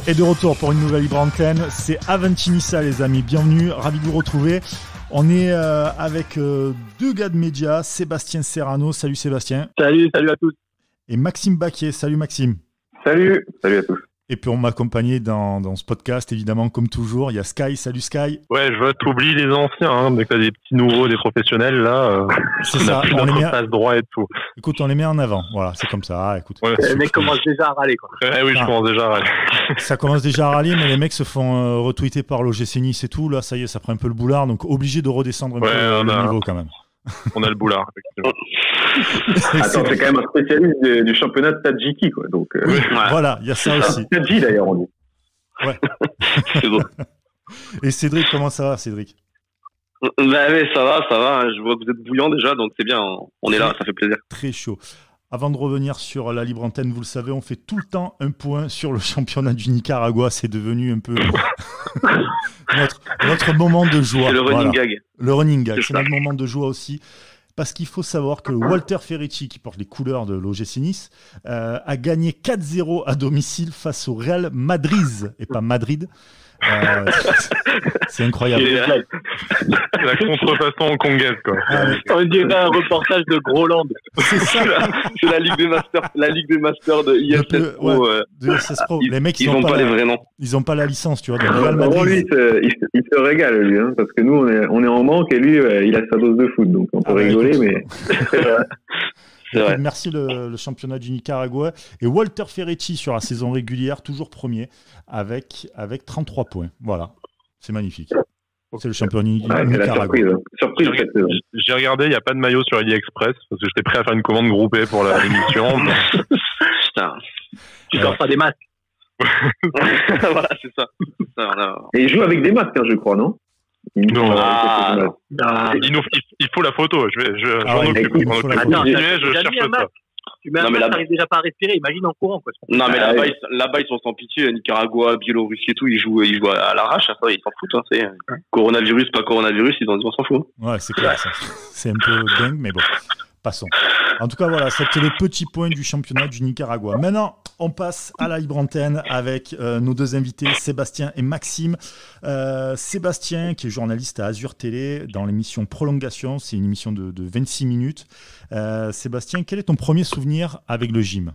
Et de retour pour une nouvelle libre antenne, c'est Avanti Nice les amis, bienvenue, ravi de vous retrouver. On est avec deux gars de médias, Sébastien Serrano, salut Sébastien. Salut à tous. Et Maxime Baquier, salut Maxime. Salut à tous. Et puis on m'a accompagné dans ce podcast, évidemment, comme toujours, il y a Sky, salut Sky. Ouais, je vois, t'oublies les anciens, hein, mais t'as des petits nouveaux, des professionnels, là, c'est ça, on les met passe droit et tout. Écoute, on les met en avant, voilà, c'est comme ça, écoute. Ouais, les mecs commencent déjà à râler, quoi. Oui, je commence déjà à râler. Ça commence déjà à râler, mais les mecs se font retweeter par l'OGC Nice et tout, là, ça y est, ça prend un peu le boulard, donc obligé de redescendre un peu le niveau quand même. On a le boulard, effectivement. Attends, c'est quand même un spécialiste du championnat de Tadjiki, quoi. Donc, oui, voilà, il y a ça aussi. Tadji, d'ailleurs, on dit. Ouais. C'est bon. Et Cédric, comment ça va, Cédric? Bah oui, ça va. Je vois que vous êtes bouillant déjà, donc c'est bien. On est là, ça fait plaisir. Très chaud. Avant de revenir sur la libre antenne, vous le savez, on fait tout le temps un point sur le championnat du Nicaragua. C'est devenu un peu notre moment de joie. C'est le running gag. Le running gag, c'est notre moment de joie aussi. Parce qu'il faut savoir que Walter Ferretti, qui porte les couleurs de l'OGC Nice, a gagné 4-0 à domicile face au Real Madrid, et pas Madrid. C'est incroyable. La contrefaçon congaise, quoi. On dirait un reportage de Groland. C'est ça. C'est la Ligue des Masters de ISS Pro. De ISS Pro. Les mecs, ils n'ont pas les vrais noms. Ils n'ont pas la licence, tu vois. De Real Madrid. Lui, il se régale, lui, hein, parce que nous, on est en manque et lui, il a sa dose de foot, donc on peut rigoler, mais. C'est vrai. Merci le championnat du Nicaragua. Et Walter Ferretti sur la saison régulière, toujours premier, avec 33 points. Voilà, c'est magnifique. C'est le championnat du Nicaragua. Surprise. J'ai regardé, il n'y a pas de maillot sur AliExpress, parce que j'étais prêt à faire une commande groupée pour l'émission. Putain, tu t'en feras des masques. Voilà, c'est ça. Et il joue avec des masques, hein, je crois, non? Il faut la photo. Je cherche ça. Tu mets un masque, t'arrives déjà pas à respirer. Imagine en courant, quoi. Non, mais là-bas, ils sont sans pitié. Nicaragua, Biélorussie et tout, ils jouent à l'arrache. Ça, ils s'en foutent. Hein. C'est coronavirus, pas coronavirus, ils s'en foutent. Ouais, c'est clair. Ça. C'est un peu dingue, mais bon. Passons. En tout cas, voilà, c'était le petit point du championnat du Nicaragua. Maintenant, on passe à la libre antenne avec nos deux invités, Sébastien et Maxime. Sébastien, qui est journaliste à Azur Télé, dans l'émission Prolongation, c'est une émission de 26 minutes. Sébastien, quel est ton premier souvenir avec le gym?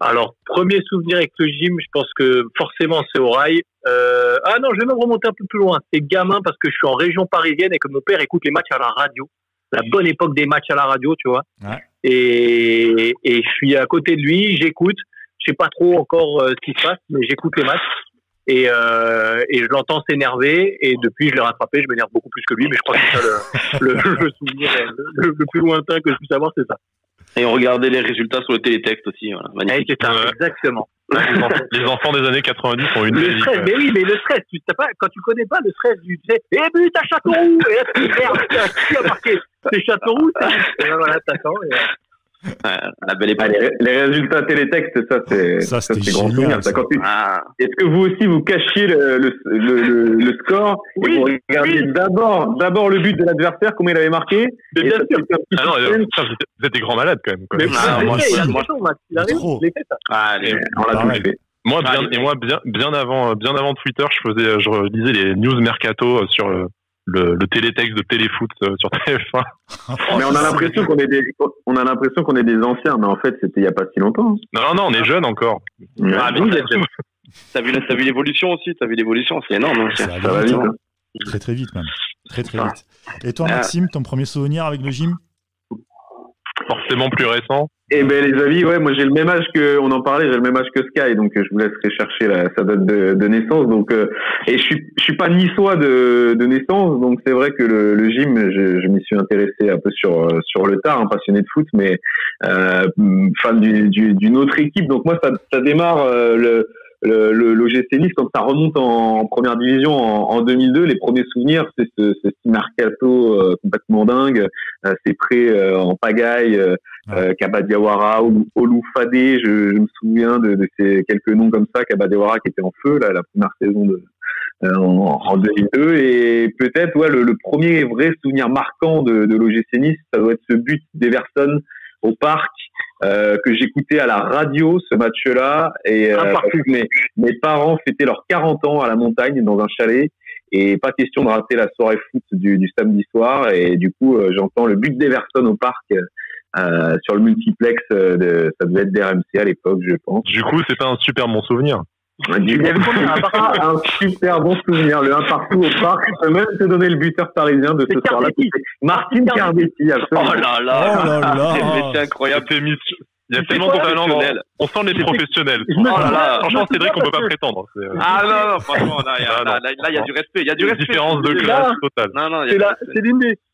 Alors, premier souvenir avec le gym, je pense que forcément c'est au rail. Ah non, je vais même remonter un peu plus loin. C'est gamin parce que je suis en région parisienne et que mon père écoute les matchs à la radio. La bonne époque des matchs à la radio, tu vois. Ouais. Et je suis à côté de lui, j'écoute. Je sais pas trop encore ce qui se passe, mais j'écoute les matchs. Et je l'entends s'énerver. Et depuis, je l'ai rattrapé. Je m'énerve beaucoup plus que lui, mais je crois que c'est ça le souvenir le plus lointain que je puisse avoir, c'est ça. Et on regardait les résultats sur le télétexte aussi. Voilà. Magnifique. C'est ça, exactement. Les enfants des années 90 ont une le stress, mais oui, mais le stress, tu sais pas, quand tu connais pas le stress, tu sais, but à Châteauroux, et là tu merde, qui a marqué? C'est Châteauroux, et là voilà, t'attends. La belle époque. Les résultats télétexte, ça c'est grand souvenir. Est-ce que vous aussi vous cachiez le score et vous regardiez d'abord le but de l'adversaire, comment il avait marqué? Bien sûr. Vous êtes des grands malades quand même. Mais il a raison, je l'ai fait ça. On l'a tous fait. Moi, bien avant Twitter, je lisais les news mercato sur le télétexte de Téléfoot sur TF1. Mais on a l'impression qu'on est des anciens, mais en fait c'était il y a pas si longtemps. Non, on est jeunes encore. Ouais. T'as vu l'évolution aussi, c'est énorme. Ça va vite. Très très vite même. Très vite. Et toi Maxime, ton premier souvenir avec le gym? Forcément plus récent. Eh ben les amis, ouais, moi j'ai le même âge que, on en parlait, j'ai le même âge que Sky, donc je vous laisserai chercher sa date de naissance. Donc et je suis pas niçois de naissance, donc c'est vrai que le gym, je m'y suis intéressé un peu sur le tard, passionné de foot, mais fan d'une autre équipe. Donc moi ça démarre l'OGC Nice quand ça remonte en première division en 2002. Les premiers souvenirs, c'est ce mercato complètement dingue, ces prêts en pagaille, Kaba Diawara, Olou Fadé. Je me souviens de ces quelques noms comme ça. Kaba Diawara qui était en feu là, la première saison en 2002. Et peut-être le premier vrai souvenir marquant de l'OGC Nice, ça doit être ce but d'Everson au parc que j'écoutais à la radio ce match-là, et mes parents fêtaient leurs 40 ans à la montagne dans un chalet, et pas question de rater la soirée foot du samedi soir, et du coup j'entends le but d'Everton au parc sur le multiplex ça devait être d'RMC à l'époque, je pense. Du coup, c'était un super bon souvenir. Un super bon souvenir, le 1 partout au parc. Je peux même te donner le buteur parisien de ce soir-là. Martin Cardetti, absolument. Oh là là, c'est incroyable. Il y a tellement de talent. On sent les professionnels. Franchement, Cédric, on peut pas prétendre. Non, franchement, là, il y a du respect. Il y a du respect. Différence de classe totale. C'est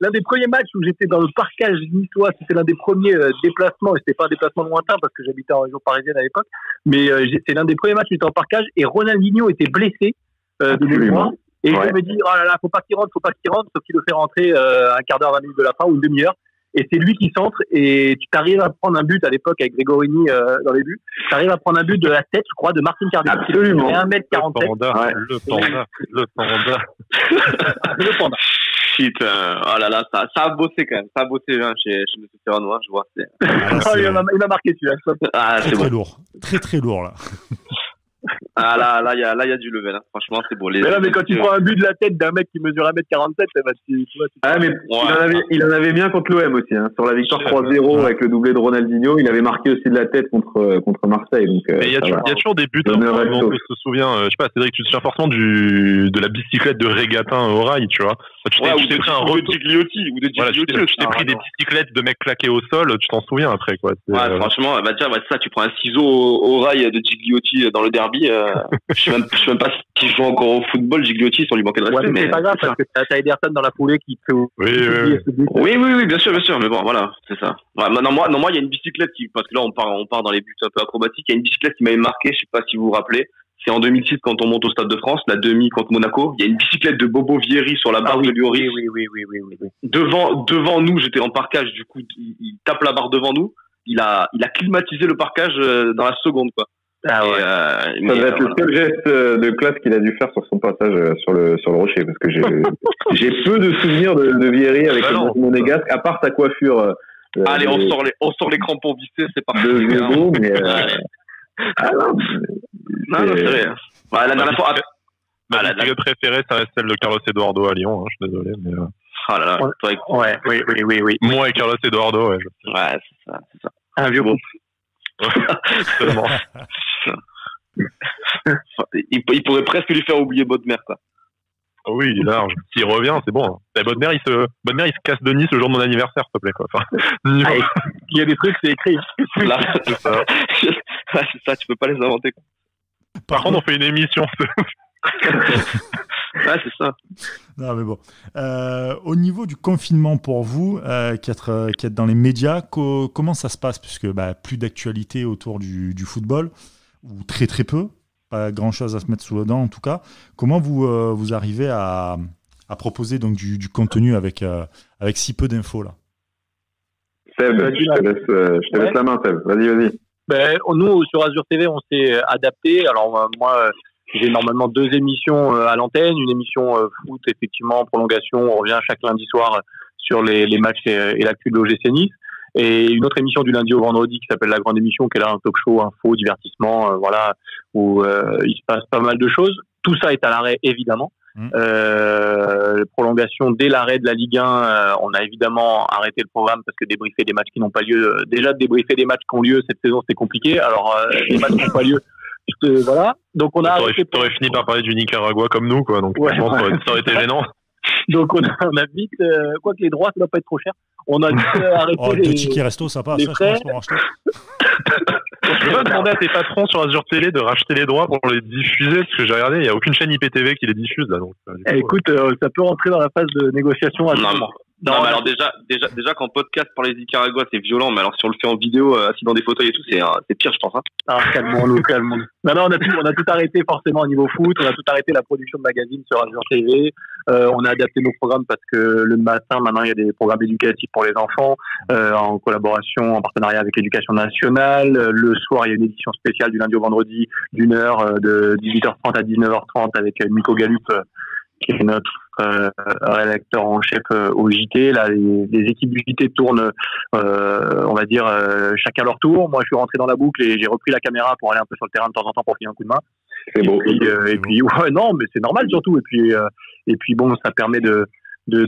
l'un des premiers matchs où j'étais dans le parcage niçois. C'était l'un des premiers déplacements. Et c'était pas un déplacement lointain parce que j'habitais en région parisienne à l'époque. Mais c'est l'un des premiers matchs où j'étais en parcage et Ronaldinho était blessé de mémoire. Et je me dis, oh là là, faut pas qu'il rentre, sauf qu'il le fait rentrer un quart d'heure, 20 minutes de la fin ou une demi-heure. Et c'est lui qui centre, et tu t'arrives à prendre un but à l'époque avec Gregorini dans les buts. Tu arrives à prendre un but de la tête, je crois, de Martin Cardetti. Absolument. 1m47. Le panda. Shit, oh là là, ça a bossé quand même. Ça a bossé hein, chez M. Serrano, je vois. Il m'a marqué celui-là. C'est très lourd. Très très lourd là. Là, il y a du level, hein. Franchement, c'est beau. Mais quand tu prends un but de la tête d'un mec qui mesure 1m47, il en avait bien contre l'OM aussi, hein. Sur la victoire 3-0 avec le doublé de Ronaldinho, il avait marqué aussi de la tête contre Marseille. Donc, il y a toujours des buts, on se souvient, je sais pas, Cédric, tu te souviens forcément de la bicyclette de Régatin au rail, tu vois. Tu t'es pris un retour de Gigliotti, tu t'es pris des bicyclettes de mecs claqués au sol, tu t'en souviens après, quoi. Franchement, ça, tu prends un ciseau au rail de Gigliotti dans le derby, je sais même pas s'il joue encore au football, Gigliotti, sans lui manquer de respect. Mais c'est pas grave, parce que t'as Ederson dans la foulée qui fait. Oui, bien sûr, mais bon, voilà, c'est ça. Ouais, moi, il y a une bicyclette parce que là, on part dans les buts un peu acrobatiques. Il y a une bicyclette qui m'avait marqué, je sais pas si vous vous rappelez. C'est en 2006 quand on monte au Stade de France, la demi contre Monaco. Il y a une bicyclette de Bobo Vieri sur la barre de Lloris. Oui. Devant nous, j'étais en parkage, du coup, il tape la barre devant nous. Il a climatisé le parkage dans la seconde, quoi. Ça devait être le seul geste de classe qu'il a dû faire sur son passage sur le rocher, parce que j'ai peu de souvenirs de Vieri avec le monégasque, à part sa coiffure. Allez, on sort les crampons vissés, c'est parti. De vélo, mais non, c'est vrai. La dernière fois. Ma bicyclette préférée, ça reste celle de Carlos Eduardo à Lyon, je suis désolé, mais. Ah là là. Oui. Moi et Carlos Eduardo, ouais, c'est ça. Un vieux beau. Seulement. Il pourrait presque lui faire oublier Bodmer, quoi. Oui, il est large. S'il revient, c'est bon. Bodmer, il se casse de Nice le jour de mon anniversaire, s'il te plaît, quoi. Il y a des trucs, c'est écrit. Là, c'est ça. C'est ça, tu peux pas les inventer, quoi. Par contre, on fait une émission. C'est ça. Non, mais bon. Au niveau du confinement pour vous, qui êtes dans les médias, comment ça se passe? Puisque plus d'actualité autour du football, ou très très peu, pas grand chose à se mettre sous la dent en tout cas. Comment vous arrivez à proposer donc du contenu avec si peu d'infos là? Seb, je te laisse la main, Seb. Vas-y. Nous, sur Azure TV, on s'est adapté. Alors moi, j'ai normalement 2 émissions à l'antenne, une émission foot, effectivement, en prolongation. On revient chaque lundi soir sur les matchs et l'actu de l'OGC Nice. Et une autre émission du lundi au vendredi qui s'appelle La Grande Émission, qui est là un talk show, info, divertissement, où il se passe pas mal de choses. Tout ça est à l'arrêt, évidemment. Prolongation dès l'arrêt de la Ligue 1, on a évidemment arrêté le programme parce que débriefer des matchs qui n'ont pas lieu. Déjà, débriefer des matchs qui ont lieu cette saison, c'était compliqué. Alors, les matchs qui n'ont pas lieu, voilà. Donc, on a arrêté. T'aurais fini par parler du Nicaragua comme nous, quoi. Donc, ça aurait été gênant. Donc, on a vite, quoi que les droits, ça doit pas être trop cher. On a vite arrêté les tickets resto, ça passe. Je vais demander à tes patrons sur Azure Télé de racheter les droits pour les diffuser, parce que j'ai regardé, il n'y a aucune chaîne IPTV qui les diffuse là. Donc, écoute, ça peut rentrer dans la phase de négociation. Non, mais alors déjà qu'en podcast pour les Nicaragua, c'est violent, mais alors si on le fait en vidéo, assis dans des fauteuils et tout, c'est pire, je pense. Hein. Calmons-nous. Non, on a tout arrêté forcément au niveau foot, on a tout arrêté la production de magazines sur Azure TV, on a adapté nos programmes parce que le matin, maintenant, il y a des programmes éducatifs pour les enfants, en collaboration, en partenariat avec l'Éducation nationale. Le soir, il y a une édition spéciale du lundi au vendredi d'1 heure, de 18h30 à 19h30 avec Nico Galup, qui est notre rédacteur en chef au JT. Là, les équipes du JT tournent, on va dire, chacun leur tour. Moi, je suis rentré dans la boucle et j'ai repris la caméra pour aller un peu sur le terrain de temps en temps pour filer un coup de main. C'est beau. Et puis, ouais, non, mais c'est normal surtout. Et puis bon, ça permet de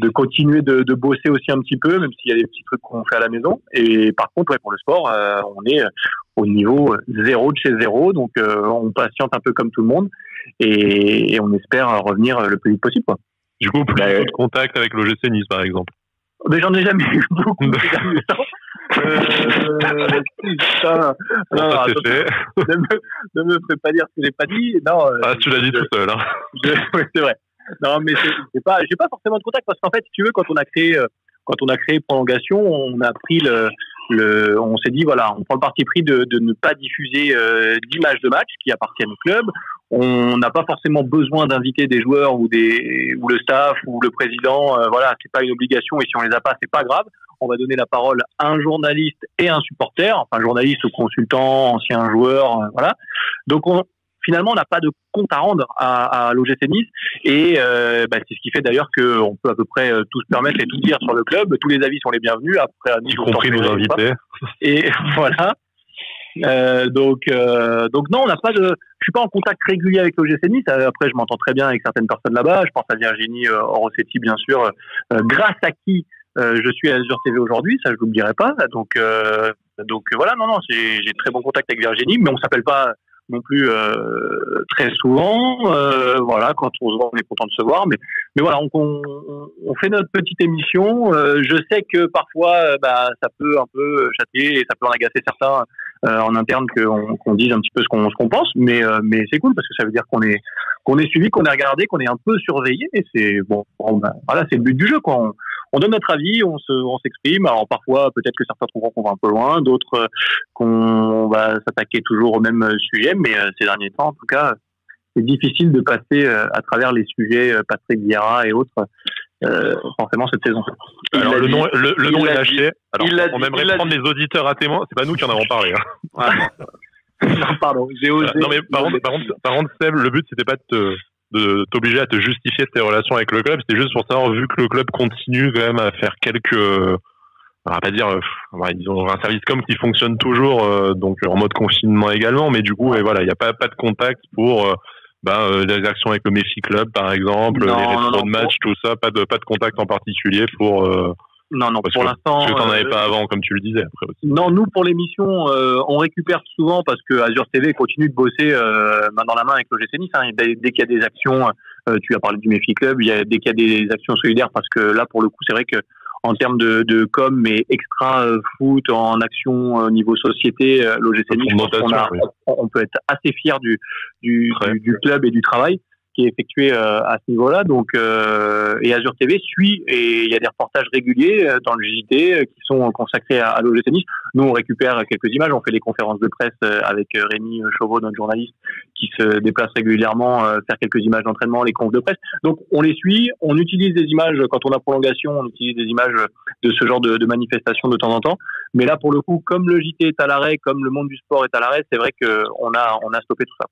continuer de bosser aussi un petit peu, même s'il y a des petits trucs qu'on fait à la maison. Et par contre, ouais, pour le sport, on est au niveau 0 de chez 0, donc on patiente un peu comme tout le monde et on espère revenir le plus vite possible, quoi. Du coup, plus de contact avec l'OGC Nice, par exemple. Mais j'en ai jamais eu beaucoup. Ne me fais pas dire ce que j'ai pas dit. Non. Tu l'as dit tout seul. Hein. Oui, c'est vrai. Non, mais j'ai pas forcément de contact parce qu'en fait, si tu veux, quand on a créé Prolongation, on a pris on s'est dit voilà, on prend le parti pris de ne pas diffuser d'images de match qui appartiennent au club. On n'a pas forcément besoin d'inviter des joueurs ou le staff ou le président. Voilà, c'est pas une obligation et si on les a pas, c'est pas grave. On va donner la parole à un journaliste et un supporter, enfin journaliste ou consultant, ancien joueur, voilà. Donc finalement, on n'a pas de compte à rendre à l'OGC Nice et c'est ce qui fait d'ailleurs qu'on peut à peu près tout se permettre et tout dire sur le club. Tous les avis sont les bienvenus. Après, y compris nos invités. Et voilà. Donc non, on n'a pas de. Je suis pas en contact régulier avec l'OGC Nice. Après, je m'entends très bien avec certaines personnes là-bas. Je pense à Virginie Rossetti, bien sûr, grâce à qui je suis à Azure TV aujourd'hui. Ça, je l'oublierai pas. Donc voilà, non, j'ai très bon contact avec Virginie, mais on s'appelle pas non plus très souvent. Voilà, quand on se voit, on est content de se voir. Mais voilà, on fait notre petite émission. Je sais que parfois, ça peut un peu châtier et ça peut en agacer certains en interne qu'on dise un petit peu ce qu'on pense. Mais c'est cool parce que ça veut dire qu'on est suivi, qu'on est regardé, qu'on est un peu surveillé. Et c'est bon voilà, c'est le but du jeu, quoi. On donne notre avis, on s'exprime. Alors parfois, peut-être que certains trouveront qu'on va un peu loin, d'autres qu'on va s'attaquer toujours au même sujet. Mais ces derniers temps, en tout cas, c'est difficile de passer à travers les sujets Patrick Vieira et autres, forcément cette saison. Alors le nom est lâché. Alors, on aimerait prendre les auditeurs à témoin. C'est pas nous qui en avons parlé. Hein. Non, pardon, j'ai osé. Non mais par contre, Seb, le but c'était pas de t'obliger à te justifier de tes relations avec le club, c'était juste pour savoir, vu que le club continue quand même à faire quelques, on va pas dire, ils ont un service com qui fonctionne toujours, donc en mode confinement également, mais du coup, et voilà, il n'y a pas de contact pour les actions avec le Méfi Club par exemple, les rétros de match, tout ça, pas de contact en particulier pour. Non, pour l'instant. Parce que t'en avais pas avant, comme tu le disais, après aussi. Non, nous, pour l'émission, on récupère souvent parce que Azure TV continue de bosser main dans la main avec l'OGC Nice. Hein. Dès qu'il y a des actions, tu as parlé du Méfi Club, dès qu'il y a des actions solidaires, parce que là, pour le coup, c'est vrai que en termes de com, mais extra foot, en action au niveau société, l'OGC Nice, on peut être assez fier du club et du travail qui est effectué à ce niveau-là. Donc, et Azure TV suit, et il y a des reportages réguliers dans le JT qui sont consacrés à l'OGC Nice. Nous, on récupère quelques images, on fait des conférences de presse avec Rémi Chauveau, notre journaliste, qui se déplace régulièrement faire quelques images d'entraînement, les confs de presse. Donc, on les suit, on utilise des images quand on a prolongation, on utilise des images de ce genre de manifestations de temps en temps. Mais là, pour le coup, comme le JT est à l'arrêt, comme le monde du sport est à l'arrêt, c'est vrai qu'on a stoppé tout ça.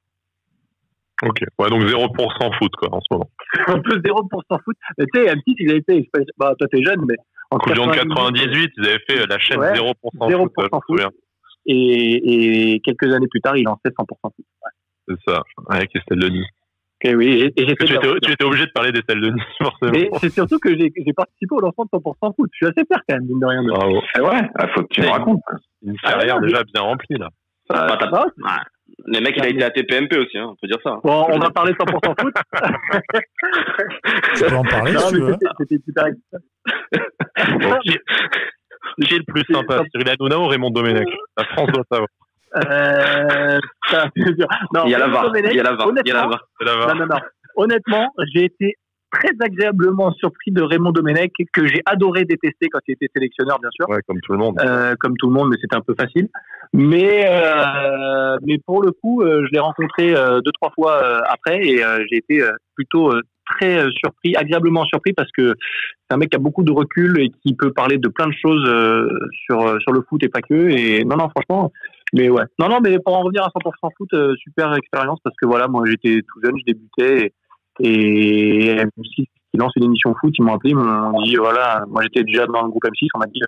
Ok, ouais, donc 0% foot, quoi, en ce moment. Un peu 0% foot. Tu sais, M6, ils avaient fait, toi t'es jeune, mais en 98, ils avaient fait la chaîne 0% foot. Et quelques années plus tard, ils lançaient 100% foot. Ouais. C'est ça, avec Estelle Denis. Okay, oui, et tu étais obligé de parler d'Estelle Denis, forcément. Et c'est surtout que j'ai participé au lancement de 100% foot. Je suis assez fier, quand même, mine de rien. Bravo. C'est vrai, faut que tu me racontes. Une carrière déjà bien remplie, là. T'as pas? Les mecs, il a été à TPMP aussi, hein, on peut dire ça. Bon, on va parler de 100% foot. Tu peux en parler, si tu veux. C'était super excitant. Qui est le plus sympa, Cyril Hanouna ou Raymond Domenech? La France doit savoir. Non, il y a la VAR. Non. Honnêtement, j'ai été très agréablement surpris de Raymond Domenech, que j'ai adoré détester quand il était sélectionneur, bien sûr. Ouais, comme tout le monde. Mais c'était un peu facile. Mais pour le coup, je l'ai rencontré 2-3 fois après, et j'ai été plutôt très surpris, agréablement surpris, parce que c'est un mec qui a beaucoup de recul et qui peut parler de plein de choses sur le foot et pas que. Et non, franchement. Mais ouais. Non, mais pour en revenir à 100% foot, super expérience, parce que voilà, moi j'étais tout jeune, je débutais. Et M6 qui lance une émission foot, ils m'ont appelé, ils m'ont dit voilà, moi j'étais déjà dans le groupe M6, on m'a dit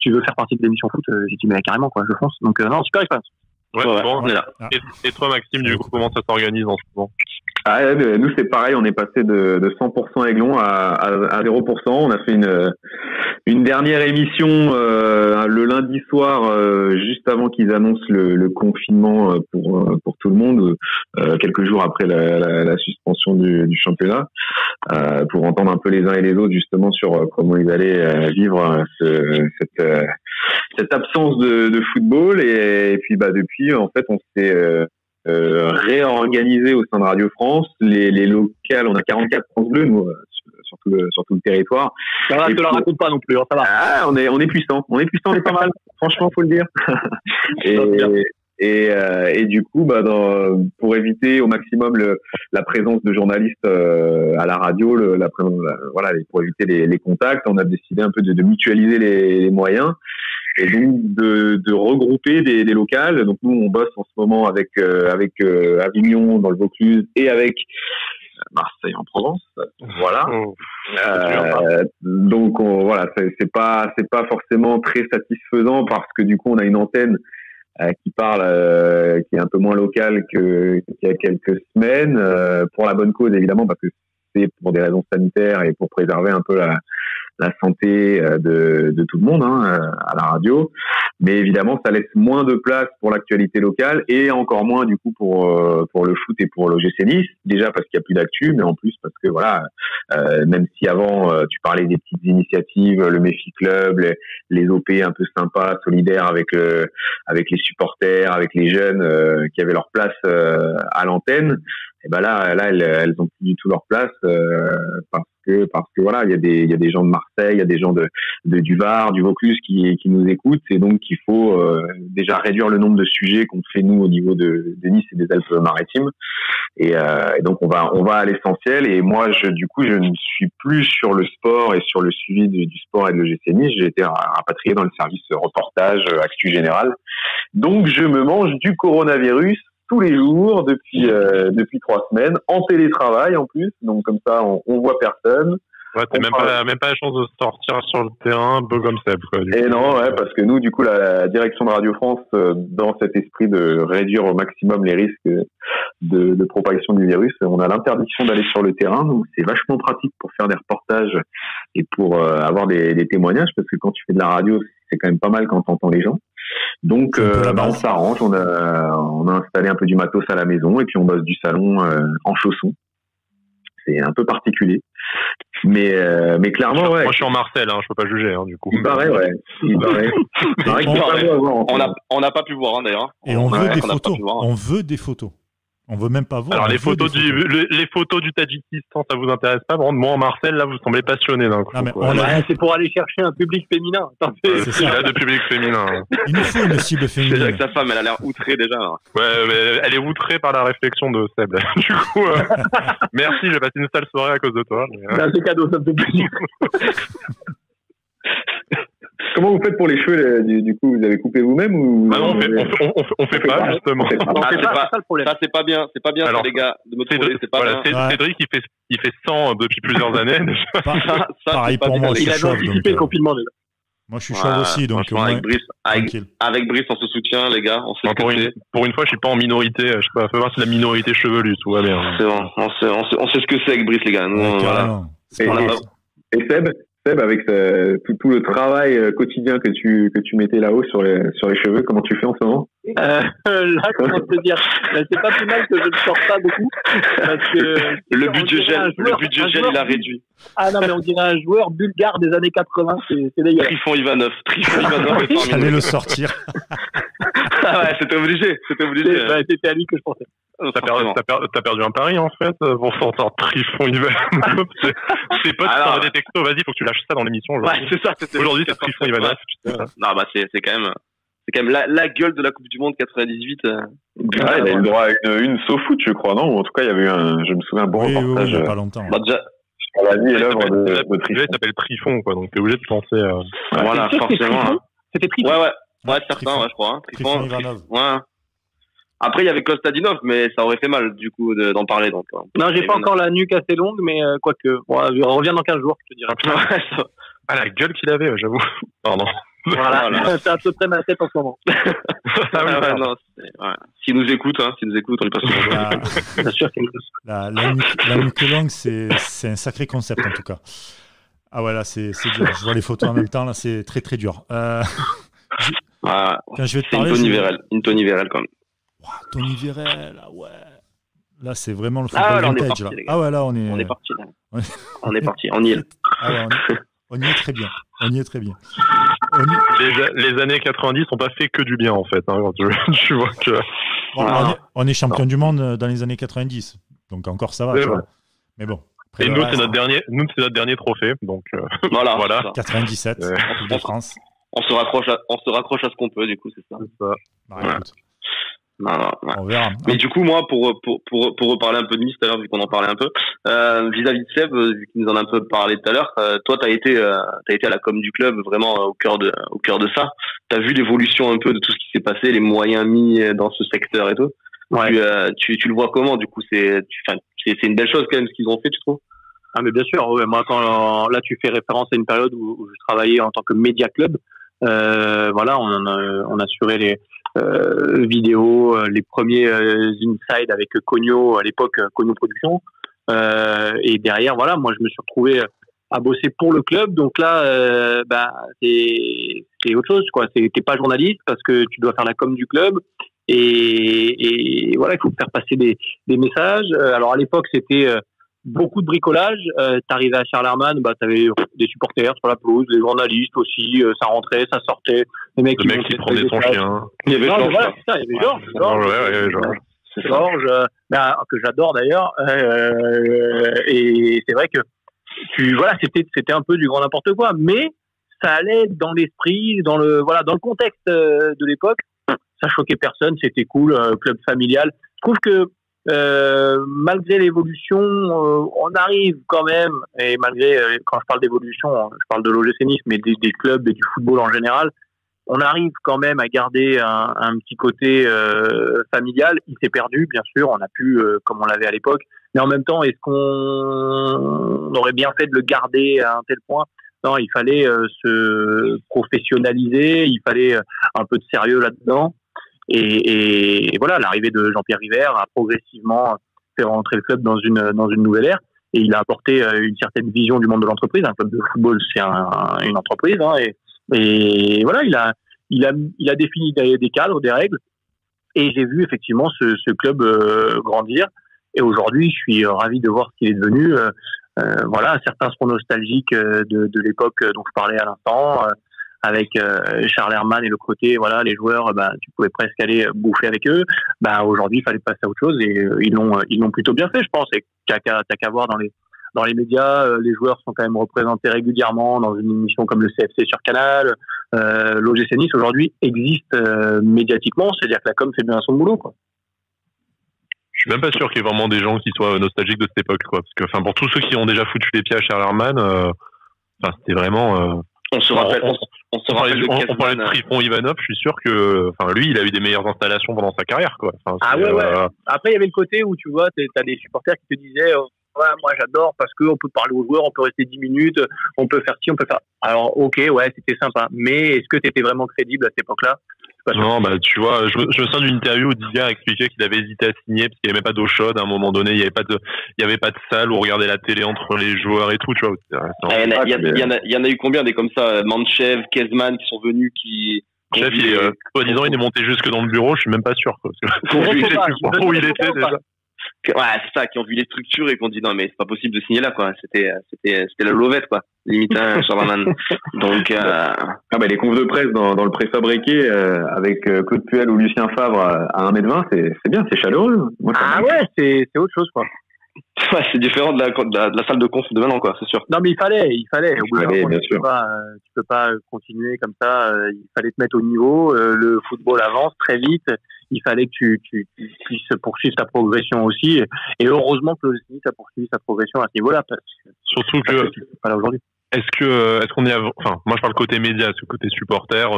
tu veux faire partie de l'émission foot, j'ai dit mais carrément quoi, je fonce. Donc non, super expérience. Ouais, bon, on est là. Et toi Maxime, du coup, comment ça s'organise en ce moment? Nous c'est pareil, on est passé de 100% Aiglon à 0%. On a fait une dernière émission le lundi soir, juste avant qu'ils annoncent le confinement pour tout le monde, quelques jours après la suspension du championnat, pour entendre un peu les uns et les autres justement sur comment ils allaient vivre cette absence de football. Et puis depuis, en fait, on s'est réorganisé au sein de Radio France. Les locales, on a 44 France Bleu, nous, sur tout le territoire. Ça va, je te la raconte pas non plus, hein, ça va. Ah, on est puissant. On est pas mal. Franchement, faut le dire. Et du coup, pour éviter au maximum la présence de journalistes à la radio, pour éviter les contacts, on a décidé un peu de mutualiser les moyens. Et donc de regrouper des locales. Donc nous on bosse en ce moment avec Avignon dans le Vaucluse et avec Marseille en Provence. Voilà. Donc c'est pas forcément très satisfaisant parce que du coup on a une antenne qui parle qui est un peu moins locale qu'il y a quelques semaines, pour la bonne cause évidemment, parce que c'est pour des raisons sanitaires et pour préserver un peu la santé de tout le monde à la radio, mais évidemment ça laisse moins de place pour l'actualité locale et encore moins du coup pour le foot et pour l'OGC Nice, déjà parce qu'il y a plus d'actu, mais en plus parce que même si avant tu parlais des petites initiatives, le Méfi Club, les OP un peu sympas, solidaires avec les supporters, avec les jeunes qui avaient leur place à l'antenne, et là elles ont plus du tout leur place parce que voilà, il y a des gens de Marseille, il y a des gens du Var, du Vaucluse qui nous écoutent, et donc il faut déjà réduire le nombre de sujets qu'on fait nous au niveau de Nice et des Alpes-Maritimes, et donc on va à l'essentiel. Et moi je ne suis plus sur le sport et sur le suivi du sport et de l'OGC Nice. J'ai été rapatrié dans le service reportage actu général, donc je me mange du coronavirus tous les jours depuis 3 semaines, en télétravail en plus, donc comme ça on voit personne. Ouais, t'as même pas la chance de sortir sur le terrain, beau comme Seb, quoi. Et non, ouais, parce que nous, du coup, la direction de Radio France, dans cet esprit de réduire au maximum les risques de propagation du virus, on a l'interdiction d'aller sur le terrain, donc c'est vachement pratique pour faire des reportages et pour avoir des témoignages, parce que quand tu fais de la radio, c'est quand même pas mal quand t'entends les gens. Donc on s'arrange, on a installé un peu du matos à la maison et puis on bosse du salon en chaussons. C'est un peu particulier, mais clairement ouais. Moi je suis en Marseille, je peux pas juger du coup. Il paraît ouais. On n'a pas pu voir d'ailleurs. Et on veut des photos. On veut des photos. On veut même pas voir. Alors les photos du Tadjikistan, ça vous intéresse pas? Moi en Marseille, là, vous semblez passionné d'un coup. C'est pour aller chercher un public féminin. C'est ça, de public féminin. Il nous faut une cible féminine. C'est déjà que sa femme, elle a l'air outrée déjà. Ouais, mais elle est outrée par la réflexion de Seb. Du coup, merci, je vais passer une sale soirée à cause de toi. C'est cadeau, ça me fait plaisir. Comment vous faites pour les cheveux du coup, vous avez coupé vous-même ou non, on fait pas justement. C'est ça le problème. Ça c'est pas bien, alors, les gars de me trouver, c'est pas bien. Cédric il fait 100 depuis plusieurs années. Pareil pour moi, il a anticipé le confinement déjà. Moi je suis chauve aussi, donc avec Brice on se soutient les gars, on sait pour une fois je suis pas en minorité, je sais pas, faut voir si la minorité chevelue, tout va bien. C'est bon, on sait ce que c'est avec Brice les gars. Et Seb, avec tout le travail quotidien que tu mettais là-haut sur les cheveux, comment tu fais en ce moment? Là, comment te dire, c'est pas plus mal que je ne sors pas beaucoup, parce que le budget gel il a réduit. Ah non, mais on dirait un joueur bulgare des années 80, c'est dégueulasse. Trifon Ivanov. J'allais le sortir. Ah ouais, c'était obligé. C'était à lui que je pensais. T'as perdu un pari en fait pour s'entendre Trifon Ivanov. C'est pas de faire des textos, vas-y, faut que tu lâches ça dans l'émission aujourd'hui. Ouais, c'est ça. Aujourd'hui, c'est Trifon Ivanov. Non, c'est quand même la gueule de la Coupe du Monde 98. Il a eu le droit à une SoFoot, je crois, non? Ou en tout cas, il y avait je me souviens, un bon reportage. Oui, pas longtemps. Déjà, la vie et l'œuvre de Trifon. Il s'appelle Trifon, quoi, donc t'es obligé de penser. Voilà, forcément. C'était Trifon. Ouais, certain, je crois. Trifon Ivanov. Ouais. Après, il y avait Kostadinov, mais ça aurait fait mal, du coup, d'en parler. Donc, non, j'ai pas encore la nuque assez longue, mais quoique. Bon, je reviens dans 15 jours, je te dirai. Ah, la gueule qu'il avait, j'avoue. Pardon. Voilà. C'est à peu près ma tête en ce moment. Non, s'il nous écoute, on est pas sûr. Bien sûr qu'il la nuque longue, c'est un sacré concept, en tout cas. Ah ouais, là, c'est dur. Je vois les photos en même temps, là, c'est très, très dur. Quand je vais te parler... Une Tony Vérel, quand même. Wow, Tony Vérel, ouais. Là, c'est vraiment le football vintage. Là. Ah ouais, là, on est parti. On est parti, on y est. Ah ouais, on y est très bien. Les années 90 n'ont pas fait que du bien, en fait. Hein, tu vois que... On est champion du monde dans les années 90. Donc encore, ça va. Mais bon. Et nous, c'est notre dernier trophée. Donc, voilà. 97, Coupe de France. On se raccroche à ce qu'on peut, du coup, c'est ça. Écoute. Non. On verra. Mais du coup, moi, pour reparler un peu de Nice tout à l'heure, vu qu'on en parlait un peu, vis-à-vis de Seb, vu qu'il nous en a un peu parlé tout à l'heure, toi, t'as été à la com du club, vraiment au cœur de ça. T'as vu l'évolution un peu de tout ce qui s'est passé, les moyens mis dans ce secteur et tout. Ouais. Tu le vois comment, du coup, c'est une belle chose quand même ce qu'ils ont fait, tu trouves? Ah, mais bien sûr, ouais. Moi, quand là, tu fais référence à une période où je travaillais en tant que média club, voilà, on assurait les vidéos, les premiers inside avec Cogno à l'époque, Cogno Production, et derrière, voilà, moi je me suis retrouvé à bosser pour le club, donc là, c'est autre chose, quoi. T'es pas journaliste parce que tu dois faire la com du club, et voilà, il faut faire passer des messages. Alors à l'époque, c'était beaucoup de bricolage. T'arrivais à Charlermann, t'avais des supporters sur la pelouse, des journalistes aussi, ça rentrait, ça sortait. Les mecs qui prenaient son chien. Il y avait Georges. Voilà, c'est ça, il y avait Georges. Georges, que j'adore d'ailleurs. Et c'est vrai que c'était un peu du grand n'importe quoi, mais ça allait dans l'esprit, dans le contexte de l'époque. Ça choquait personne, c'était cool, club familial. Je trouve que malgré l'évolution, on arrive quand même, et malgré, quand je parle d'évolution, je parle de l'OGC Nice, mais des clubs et du football en général, on arrive quand même à garder un petit côté familial. Il s'est perdu, bien sûr, on n'a plus comme on l'avait à l'époque, mais en même temps, est-ce qu'on aurait bien fait de le garder à un tel point? Non, il fallait se professionnaliser, il fallait un peu de sérieux là-dedans. Et voilà, l'arrivée de Jean-Pierre River a progressivement fait rentrer le club dans une nouvelle ère, et il a apporté une certaine vision du monde de l'entreprise. Un club de football, c'est une entreprise, hein, et voilà, il a défini des cadres, des règles, et j'ai vu effectivement ce club grandir. Et aujourd'hui, je suis ravi de voir ce qu'il est devenu. Voilà, certains seront nostalgiques de l'époque dont je parlais à l'instant. Avec Charlermann et le côté, voilà, les joueurs, tu pouvais presque aller bouffer avec eux. Aujourd'hui, il fallait passer à autre chose, et ils l'ont plutôt bien fait, je pense. Et t'as qu'à voir dans les médias, les joueurs sont quand même représentés régulièrement dans une émission comme le CFC sur Canal. L'OGC Nice aujourd'hui existe médiatiquement, c'est-à-dire que la com fait bien son boulot, quoi. Je suis même pas sûr qu'il y ait vraiment des gens qui soient nostalgiques de cette époque, quoi. Parce que, pour tous ceux qui ont déjà foutu les pieds à Charlermann, c'était vraiment. On parlait de Trifon Ivanov, je suis sûr que, lui, il a eu des meilleures installations pendant sa carrière, quoi. Ouais. Après, il y avait le côté où, tu vois, t'as des supporters qui te disaient, moi, j'adore parce qu'on peut parler aux joueurs, on peut rester 10 minutes, on peut faire ci, on peut faire. Alors, ok, ouais, c'était sympa. Mais est-ce que t'étais vraiment crédible à cette époque-là? Non, tu vois, je me souviens d'une interview où Didier expliquait qu'il avait hésité à signer parce qu'il n'y avait même pas d'eau chaude à un moment donné, il n'y avait pas de salle où regarder la télé entre les joueurs et tout, tu vois. Il y en a eu combien des comme ça? Manchev, Kezman qui sont venus, Chef, soi-disant, il est monté jusque dans le bureau, je suis même pas sûr, quoi. Où il était déjà. Ouais, c'est ça, qui ont vu les structures et qui ont dit non, mais c'est pas possible de signer là, quoi. C'était la lovette, quoi. Limite, Charlermann. Donc, les confs de presse dans le préfabriqué, avec Claude Puel ou Lucien Favre à 1m20, c'est bien, c'est chaleureux. Moi, c'est autre chose, quoi. Ouais, c'est différent de la salle de conf de maintenant, quoi, c'est sûr. Non, mais il fallait. Au bout d'un moment, bien sûr. Tu peux pas continuer comme ça. Il fallait te mettre au niveau. Le football avance très vite. Il fallait que tu puisses poursuivre ta progression aussi. Et heureusement que le Nice a poursuivi sa progression à ce niveau-là. Surtout que. Pas là aujourd'hui. Est-ce qu'on est, moi je parle côté média, ce côté supporter.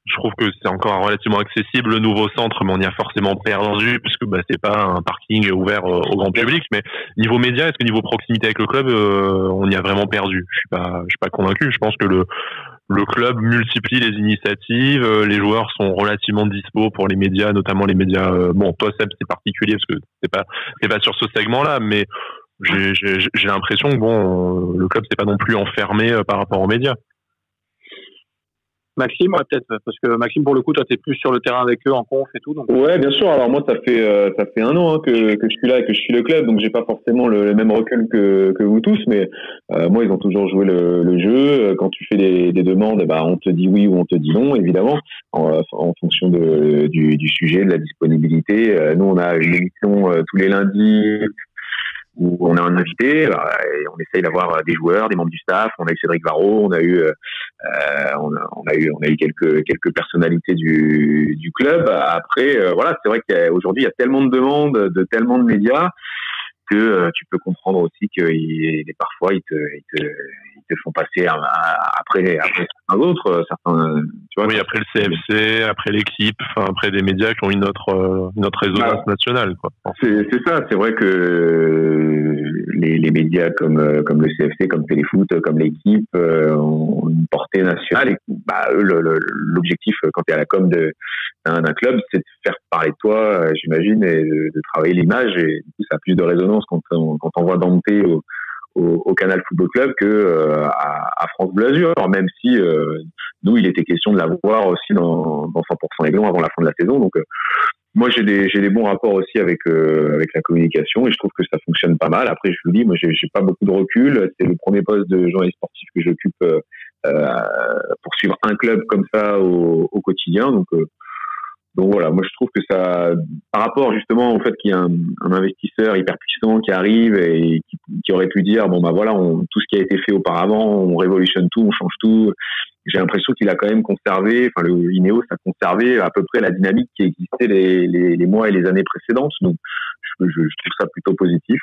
Je trouve que c'est encore relativement accessible le nouveau centre, mais on y a forcément perdu puisque c'est pas un parking ouvert au grand public. Mais niveau média, est-ce que niveau proximité avec le club, on y a vraiment perdu? Je suis pas convaincu. Je pense que le club multiplie les initiatives, les joueurs sont relativement dispo pour les médias, notamment les médias. Toi Seb, c'est particulier parce que c'est pas sur ce segment-là, mais j'ai l'impression que le club s'est pas non plus enfermé par rapport aux médias. Maxime, ouais, peut-être, parce que Maxime, pour le coup, toi, t'es plus sur le terrain avec eux en conf et tout. Donc... Ouais, bien sûr. Alors moi, ça fait 1 an que je suis là et que je suis le club, donc j'ai pas forcément le même recul que vous tous, mais moi, ils ont toujours joué le jeu. Quand tu fais des demandes, on te dit oui ou on te dit non, évidemment, en fonction du sujet, de la disponibilité. Nous, on a une émission tous les lundis où on a un invité, et on essaye d'avoir des joueurs, des membres du staff. On a eu Cédric Varro, on a eu quelques personnalités du club. Après, c'est vrai qu'aujourd'hui il y a tellement de demandes de tellement de médias que tu peux comprendre aussi que parfois ils te font passer après un autre, certains, tu vois. Oui, après le CFC, après l'équipe, après des médias qui ont une autre résonance nationale, quoi. C'est ça, c'est vrai que les médias comme le CFC, comme Téléfoot, comme l'équipe ont une portée nationale et eux, l'objectif quand tu es à la com d'un club, c'est de faire parler de toi, j'imagine, et de travailler l'image, et du coup ça a plus de résonance quand on voit Dante au Canal Football Club que à France Bleu Azur. Alors même si nous il était question de l'avoir aussi dans 100% Aiglon avant la fin de la saison, donc moi j'ai des bons rapports aussi avec la communication et je trouve que ça fonctionne pas mal. Après je vous dis, moi j'ai pas beaucoup de recul, c'est le premier poste de journaliste sportif que j'occupe pour suivre un club comme ça au quotidien, donc voilà, moi je trouve que ça, par rapport justement au fait qu'il y a un investisseur hyper puissant qui arrive et qui aurait pu dire tout ce qui a été fait auparavant, on révolutionne tout, on change tout. J'ai l'impression qu'il a quand même conservé, le Ineos a conservé à peu près la dynamique qui existait les mois et les années précédentes. Donc je trouve ça plutôt positif.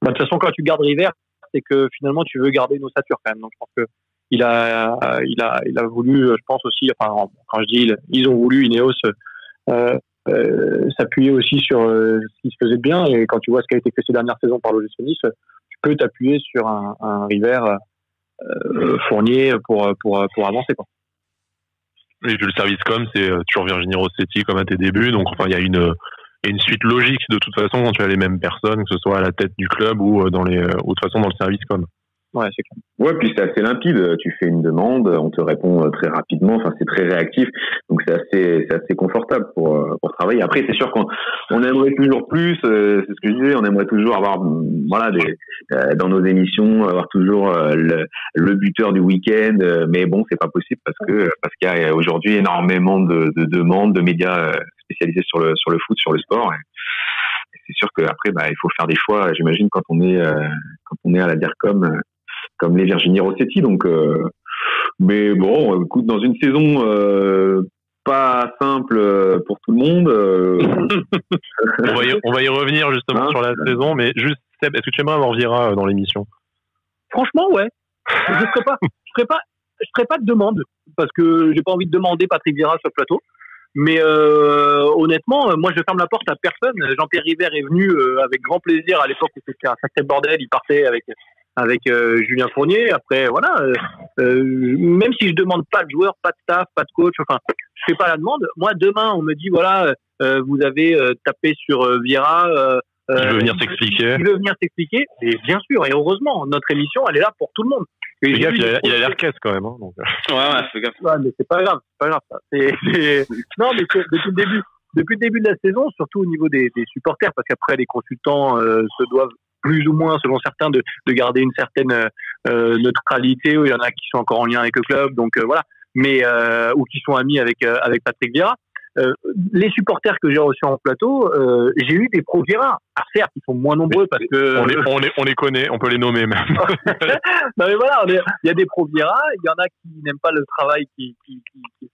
De toute façon, quand tu gardes River, c'est que finalement tu veux garder une ossature quand même. Donc je pense que il a voulu, je pense aussi, quand je dis ils ont voulu, Ineos, s'appuyer aussi sur ce qui se faisait de bien, et quand tu vois ce qui a été fait ces dernières saisons par l'OGC Nice, tu peux t'appuyer sur un River Fournier pour avancer, quoi. Et puis le service com, c'est toujours Virginie Rossetti comme à tes débuts, donc il y a une suite logique de toute façon quand tu as les mêmes personnes, que ce soit à la tête du club ou de toute façon dans le service com. Ouais, c'est clair. Ouais, puis c'est assez limpide. Tu fais une demande, on te répond très rapidement. Enfin, c'est très réactif, donc c'est assez confortable pour travailler. Après, c'est sûr qu'on aimerait toujours plus. C'est ce que je disais. On aimerait toujours avoir, dans nos émissions, avoir toujours le buteur du week-end. Mais bon, c'est pas possible parce qu'il y a aujourd'hui énormément de demandes de médias spécialisés sur le foot, sur le sport. Et c'est sûr qu'après, il faut faire des choix. J'imagine quand on est à la DIRCOM. Comme les Virginie Rossetti, donc mais bon, écoute, dans une saison pas simple pour tout le monde. On va y revenir justement sur la saison, mais juste Seb, est-ce que tu aimerais avoir Vieira dans l'émission? Franchement, ouais. Je ferai pas de demande parce que j'ai pas envie de demander Patrick Vieira sur le plateau. Mais honnêtement, moi je ferme la porte à personne. Jean-Pierre River est venu avec grand plaisir à l'époque où c'était un sacré bordel. Il partait avec Julien Fournier. Après, même si je demande pas de joueur, pas de staff, pas de coach, je fais pas la demande. Moi, demain, on me dit, vous avez tapé sur Vieira. Il veut venir t'expliquer. Et bien sûr, et heureusement, notre émission, elle est là pour tout le monde. Fais gaffe, il a l'air caisse quand même. Donc. Ouais, fais gaffe. Ouais, mais c'est pas grave, ça. Non, mais depuis le début de la saison, surtout au niveau des supporters, parce qu'après, les consultants se doivent plus ou moins, selon certains, de garder une certaine neutralité. Il y en a qui sont encore en lien avec le club, donc voilà. Mais ou qui sont amis avec Patrick Vieira. Les supporters que j'ai reçus en plateau, j'ai eu des pro Vieira. Certes, ils sont moins nombreux parce que on les connaît, on peut les nommer même. Non mais voilà, il y a des pro Vieira, il y en a qui n'aiment pas le travail qu'il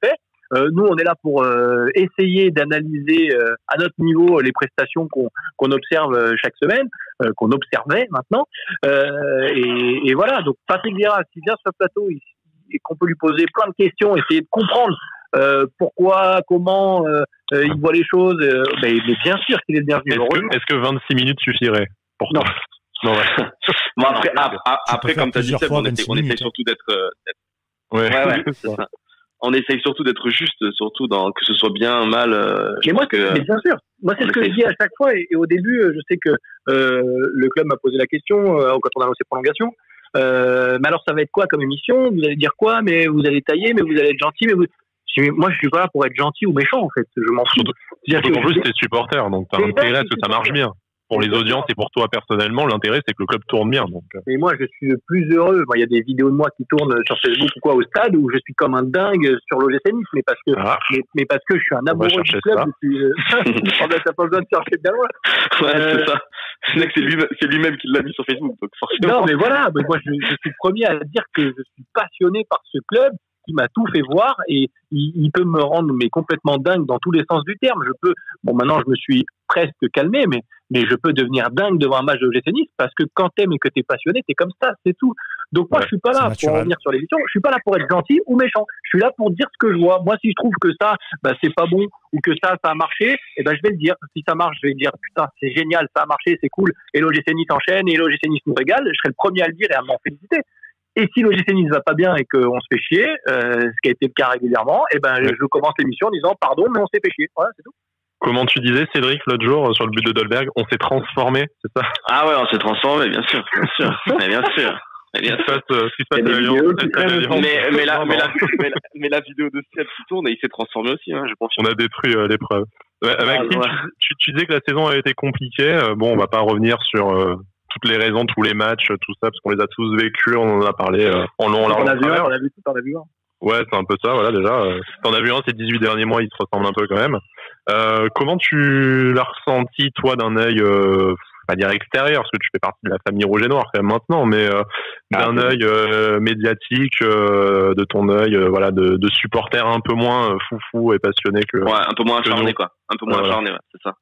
fait. Nous, on est là pour essayer d'analyser à notre niveau les prestations qu'on observe chaque semaine, qu'on observait maintenant. Et voilà, donc Patrick Vieira, s'il vient sur le plateau et qu'on peut lui poser plein de questions, essayer de comprendre pourquoi, comment il voit les choses. Mais bien sûr qu'il est le bienvenu. Est-ce que 26 minutes suffirait pour toi? Non, ouais. Bon, après comme tu as dit, Seb, on essaie surtout d'être ouais, c'est ça. On essaye surtout d'être juste, surtout que ce soit bien, mal. Mais bien sûr. Moi, c'est ce que je dis à chaque fois. Et au début, je sais que le club m'a posé la question quand on a lancé prolongation. Mais alors, ça va être quoi comme émission? Vous allez dire quoi? Mais vous allez tailler, mais vous allez être gentil, moi, je suis pas là pour être gentil ou méchant, en fait. Je m'en fous. En plus, t'es supporter, donc t'as intérêt à ce que ça marche bien. Pour les audiences et pour toi personnellement, l'intérêt c'est que le club tourne bien. Donc. Et moi, je suis le plus heureux. Il y a des vidéos de moi qui tournent sur Facebook ou quoi au stade où je suis comme un dingue sur l'OGC Nice, mais parce que je suis un amoureux du club. T'as pas besoin de chercher bien loin. Ouais, c'est ça. C'est lui-même qui l'a mis sur Facebook, donc forcément. Non, mais voilà. Mais moi, je suis le premier à dire que je suis passionné par ce club. Qui m'a tout fait voir et il peut me rendre complètement dingue dans tous les sens du terme. Maintenant je me suis presque calmé, mais je peux devenir dingue devant un match de l'OGC Nice parce que quand t'aimes et que t'es passionné, t'es comme ça, c'est tout. Donc moi je suis pas là pour revenir sur l'émission, je suis pas là pour être gentil ou méchant. Je suis là pour dire ce que je vois. Moi si je trouve que ça, c'est pas bon ou que ça a marché, je vais le dire. Si ça marche, je vais dire putain c'est génial, ça a marché, c'est cool. Et l'OGC Nice enchaîne et l'OGC Nice nous régale. Je serai le premier à le dire et à m'en féliciter. Et si l'OGC Nice va pas bien et qu'on se fait chier, ce qui a été le cas régulièrement, je commence l'émission en disant pardon, mais on s'est fait chier. Voilà, c'est tout. Comment tu disais, Cédric, l'autre jour, sur le but de Dolberg, on s'est transformé, c'est ça? Ah ouais, on s'est transformé, bien sûr. Mais bien sûr. Mais la vidéo de Seb qui tourne, et il s'est transformé aussi, je confirme. On a détruit l'épreuve. Maxime, tu disais que la saison a été compliquée. Bon, on va pas revenir sur toutes les raisons, tous les matchs, tout ça, parce qu'on les a tous vécus, on en a parlé en long, en large. On a vu tout, on a vu un. Ouais, c'est un peu ça, voilà, déjà. T'en as vu un ces 18 derniers mois, il se ressemble un peu quand même. Comment tu l'as ressenti, toi, d'un œil, pas dire extérieur, parce que tu fais partie de la famille Rouge et Noir quand même maintenant, mais d'un œil médiatique, de ton œil, de supporter un peu moins foufou et passionné que. Ouais, un peu moins acharné, quoi. Un peu moins acharné, ouais, c'est ça.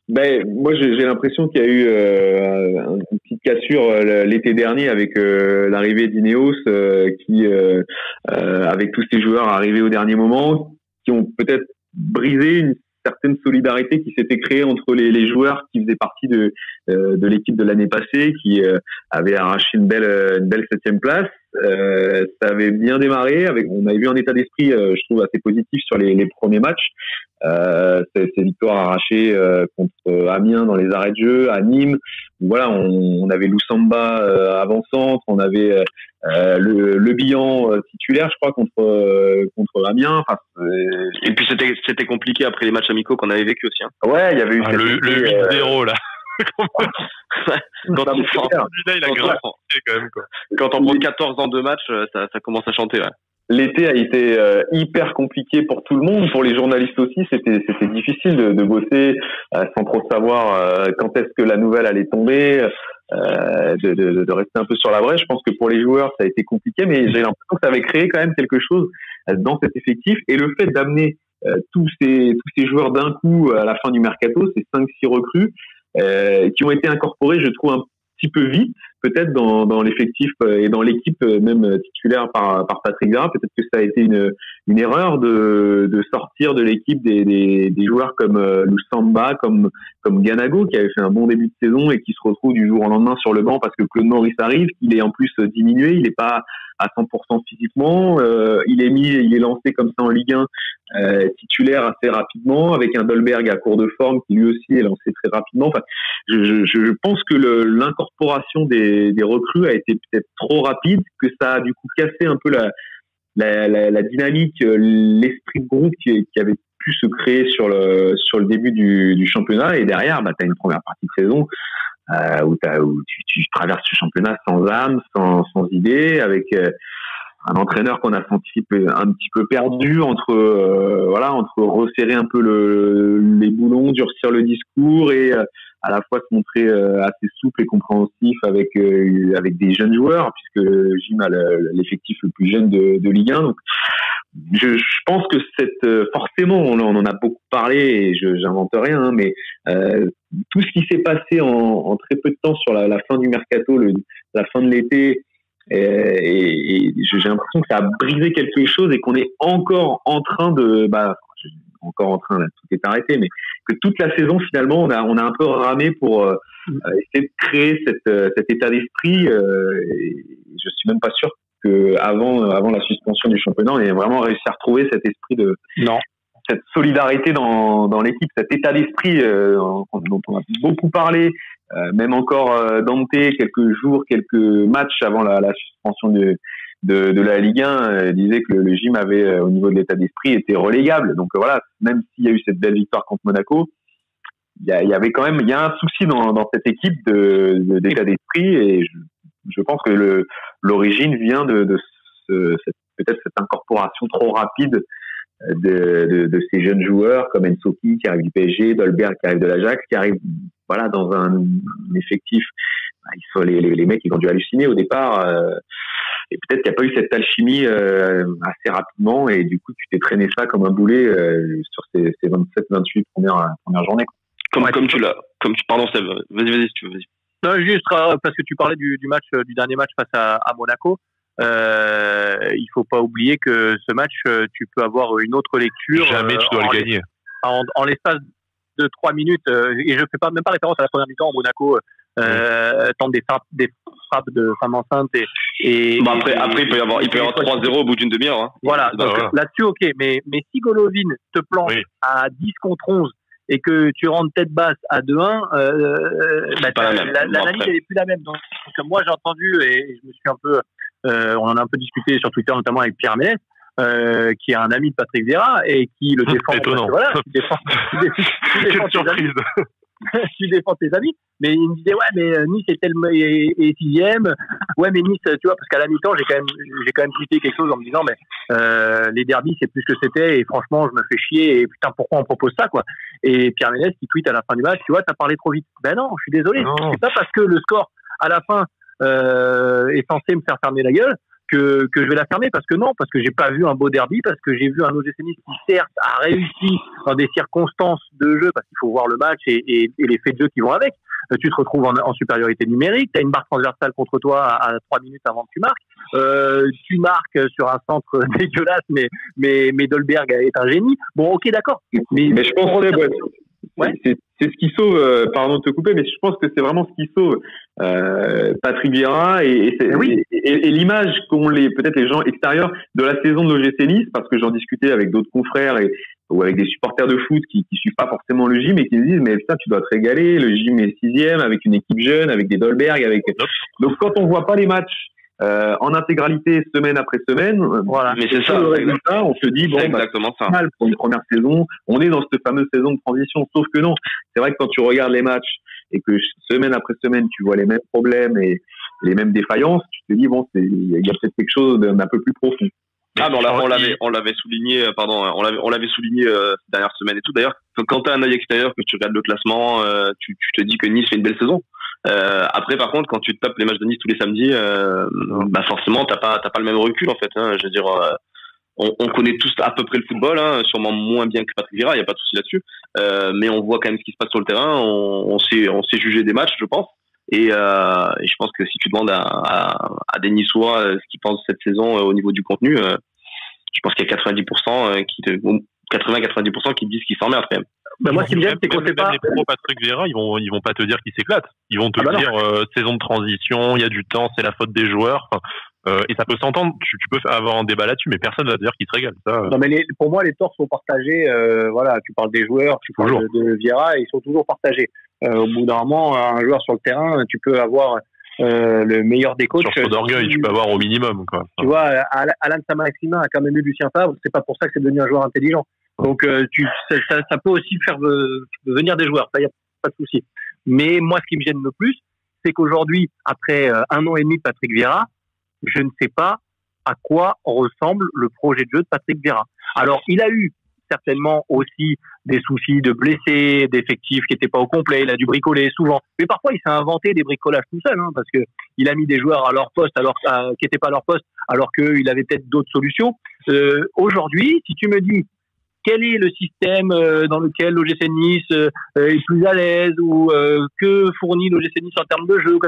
Moi, j'ai l'impression qu'il y a eu une petite cassure l'été dernier avec l'arrivée d'Ineos, qui, avec tous ces joueurs arrivés au dernier moment, qui ont peut-être brisé une certaine solidarité qui s'était créée entre les joueurs qui faisaient partie de l'équipe de l'année passée, qui avait arraché une belle 7e place. Ça avait bien démarré. On avait vu un état d'esprit, je trouve, assez positif sur les premiers matchs. Ces victoires arrachées contre Amiens dans les arrêts de jeu, à Nîmes. Voilà, on avait Loussamba avant-centre, on avait le Bihan titulaire, je crois, contre Amiens. Et puis c'était compliqué après les matchs amicaux qu'on avait vécu aussi. Ouais, il y avait eu le 8-0 là. Quand on prend 14 ans de match, ça commence à chanter. Ouais. L'été a été hyper compliqué pour tout le monde, pour les journalistes aussi. C'était difficile de bosser sans trop savoir quand est-ce que la nouvelle allait tomber, de rester un peu sur la brèche. Je pense que pour les joueurs, ça a été compliqué, mais j'ai l'impression que ça avait créé quand même quelque chose dans cet effectif. Et le fait d'amener tous ces joueurs d'un coup à la fin du mercato, ces 5-6 recrues, qui ont été incorporés, je trouve, un petit peu vite, peut-être dans l'effectif et dans l'équipe même titulaire par Patrick Vieira. Peut-être que ça a été une erreur de sortir de l'équipe des joueurs comme Loussamba, comme Ganago, qui avait fait un bon début de saison et qui se retrouve du jour au lendemain sur le banc parce que Claude Maurice arrive, qu'il est en plus diminué, il n'est pas à 100% physiquement, il est lancé comme ça en Ligue 1 titulaire assez rapidement, avec un Dolberg à court de forme qui lui aussi est lancé très rapidement. Enfin, je pense que l'incorporation des recrues a été peut-être trop rapide, que ça a du coup cassé un peu la dynamique, l'esprit de groupe qui avait pu se créer sur le début du championnat. Et derrière, tu as une première partie de saison où tu traverses ce championnat sans âme, sans idée, avec un entraîneur qu'on a senti un petit peu perdu entre resserrer un peu les boulons, durcir le discours et à la fois se montrer assez souple et compréhensif avec des jeunes joueurs, puisque Jim a l'effectif le plus jeune de Ligue 1. Donc je pense que forcément on en a beaucoup parlé et j'invente rien, mais tout ce qui s'est passé en très peu de temps sur la fin du mercato, la fin de l'été, Et j'ai l'impression que ça a brisé quelque chose et qu'on est encore en train de, tout est arrêté, mais que toute la saison finalement on a un peu ramé pour essayer de créer cet état d'esprit. Et je suis même pas sûr que avant la suspension du championnat, on ait vraiment réussi à retrouver cet esprit cette solidarité dans l'équipe, cet état d'esprit dont on a beaucoup parlé, même encore Dante, quelques matchs avant la suspension de la Ligue 1, disait que le gym avait, au niveau de l'état d'esprit, été relégable. Donc voilà, même s'il y a eu cette belle victoire contre Monaco, il y a un souci dans cette équipe d'état d'esprit, et je pense que l'origine vient de peut-être cette incorporation trop rapide de ces jeunes joueurs comme Ensoki qui arrive du PSG, Dolberg qui arrive de l'Ajax, qui arrive dans un effectif. Ils sont les mecs, ils ont dû halluciner au départ, et peut-être qu'il n'y a pas eu cette alchimie assez rapidement, et du coup tu t'es traîné ça comme un boulet sur ces 27-28 premières journées. Pardon Steve, vas-y si tu veux. Non, juste parce que tu parlais du dernier match face à Monaco. Il faut pas oublier que ce match, tu peux avoir une autre lecture. Jamais tu dois le gagner. En l'espace de 3 minutes, et je fais même pas référence à la première mi-temps. Monaco tente des frappes de femmes enceintes et après il peut y avoir 3-0 au bout d'une demi-heure. Hein. Voilà. Donc là-dessus, ok. Mais si Golovin te planche à 10 contre 11 et que tu rentres tête basse à 2-1, l'analyse elle est plus la même. Donc moi j'ai entendu et je me suis un peu on en a un peu discuté sur Twitter, notamment avec Pierre Ménès, qui est un ami de Patrick Vieira et qui le défend. Étonnant. Voilà, qui défend tu défends tes amis, mais il me disait mais Nice est sixième, mais Nice, tu vois, parce qu'à la mi-temps j'ai quand même tweeté quelque chose en me disant mais les derbies c'est plus ce que c'était et franchement je me fais chier et putain pourquoi on propose ça quoi. Et Pierre Ménès qui tweet à la fin du match, tu vois, t'as parlé trop vite. Ben non, je suis désolé, c'est pas parce que le score à la fin est censé me faire fermer la gueule que je vais la fermer, parce que j'ai pas vu un beau derby, parce que j'ai vu un OGC Nice qui certes a réussi dans des circonstances de jeu, parce qu'il faut voir le match et les faits de jeu qui vont avec. Tu te retrouves en supériorité numérique, tu as une barre transversale contre toi à 3 minutes avant que tu marques, tu marques sur un centre dégueulasse, mais Dolberg est un génie. Bon, ok, d'accord. Mais je pense que c'est ce qui sauve, pardon de te couper, mais je pense que c'est vraiment ce qui sauve Patrick Vieira et l'image qu'ont peut-être les gens extérieurs de la saison de l'OGC Nice, parce que j'en discutais avec d'autres confrères ou avec des supporters de foot qui suivent pas forcément le gym et qui me disent mais putain tu dois te régaler, le gym est 6e avec une équipe jeune, avec des Dolberg, donc quand on voit pas les matchs en intégralité semaine après semaine, voilà. Mais c'est ça le résultat, on se dit c'est exactement ça. Mal pour une première saison, on est dans cette fameuse saison de transition, sauf que non, c'est vrai que quand tu regardes les matchs et que semaine après semaine tu vois les mêmes problèmes et les mêmes défaillances, tu te dis il y a peut-être quelque chose d'un peu plus profond. On l'avait souligné, on l'avait souligné ces dernières semaines et tout. D'ailleurs, quand tu as un œil extérieur, que tu regardes le classement, tu te dis que Nice fait une belle saison. Après, par contre, quand tu te tapes les matchs de Nice tous les samedis, forcément, t'as pas le même recul en fait. Hein. Je veux dire, on connaît tous à peu près le football, hein, sûrement moins bien que Patrick Vieira, il y a pas de souci là-dessus. Mais on voit quand même ce qui se passe sur le terrain. On sait juger des matchs, je pense. Et je pense que si tu demandes à des Niçois ce qu'ils pensent de cette saison au niveau du contenu, je pense qu'il y a 90% 80-90% qui disent qu'ils s'emmerdent quand même. Moi, ce qui me gêne, c'est qu'on sait pas. Les pros Patrick Vieira, ils vont pas te dire qu'ils s'éclatent. Ils vont te dire saison de transition, il y a du temps, c'est la faute des joueurs. Et ça peut s'entendre. Tu peux avoir un débat là-dessus, mais personne va te dire qu'il se régale. Ça. Non, mais pour moi, les torts sont partagés. Voilà, tu parles des joueurs, tu parles de Vieira, ils sont toujours partagés. Au bout d'un moment, un joueur sur le terrain, tu peux avoir le meilleur des coachs. Sur d'orgueil, tu peux avoir au minimum, quoi. Tu vois, Alan Samaximin a quand même eu Lucien Favre. C'est pas pour ça que c'est devenu un joueur intelligent. Donc, ça peut aussi faire venir des joueurs. Ça, y a pas de souci. Mais moi, ce qui me gêne le plus, c'est qu'aujourd'hui, après 1 an et demi de Patrick Vieira, je ne sais pas à quoi ressemble le projet de jeu de Patrick Vieira. Alors, il a eu certainement aussi des soucis de blessés, d'effectifs qui n'étaient pas au complet. Il a dû bricoler souvent. Mais parfois, il s'est inventé des bricolages tout seul, hein, parce que il a mis des joueurs à leur poste qui n'étaient pas à leur poste, alors qu'il avait peut-être d'autres solutions. Aujourd'hui, si tu me dis quel est le système dans lequel l'OGC Nice est plus à l'aise ou que fournit l'OGC Nice en termes de jeu,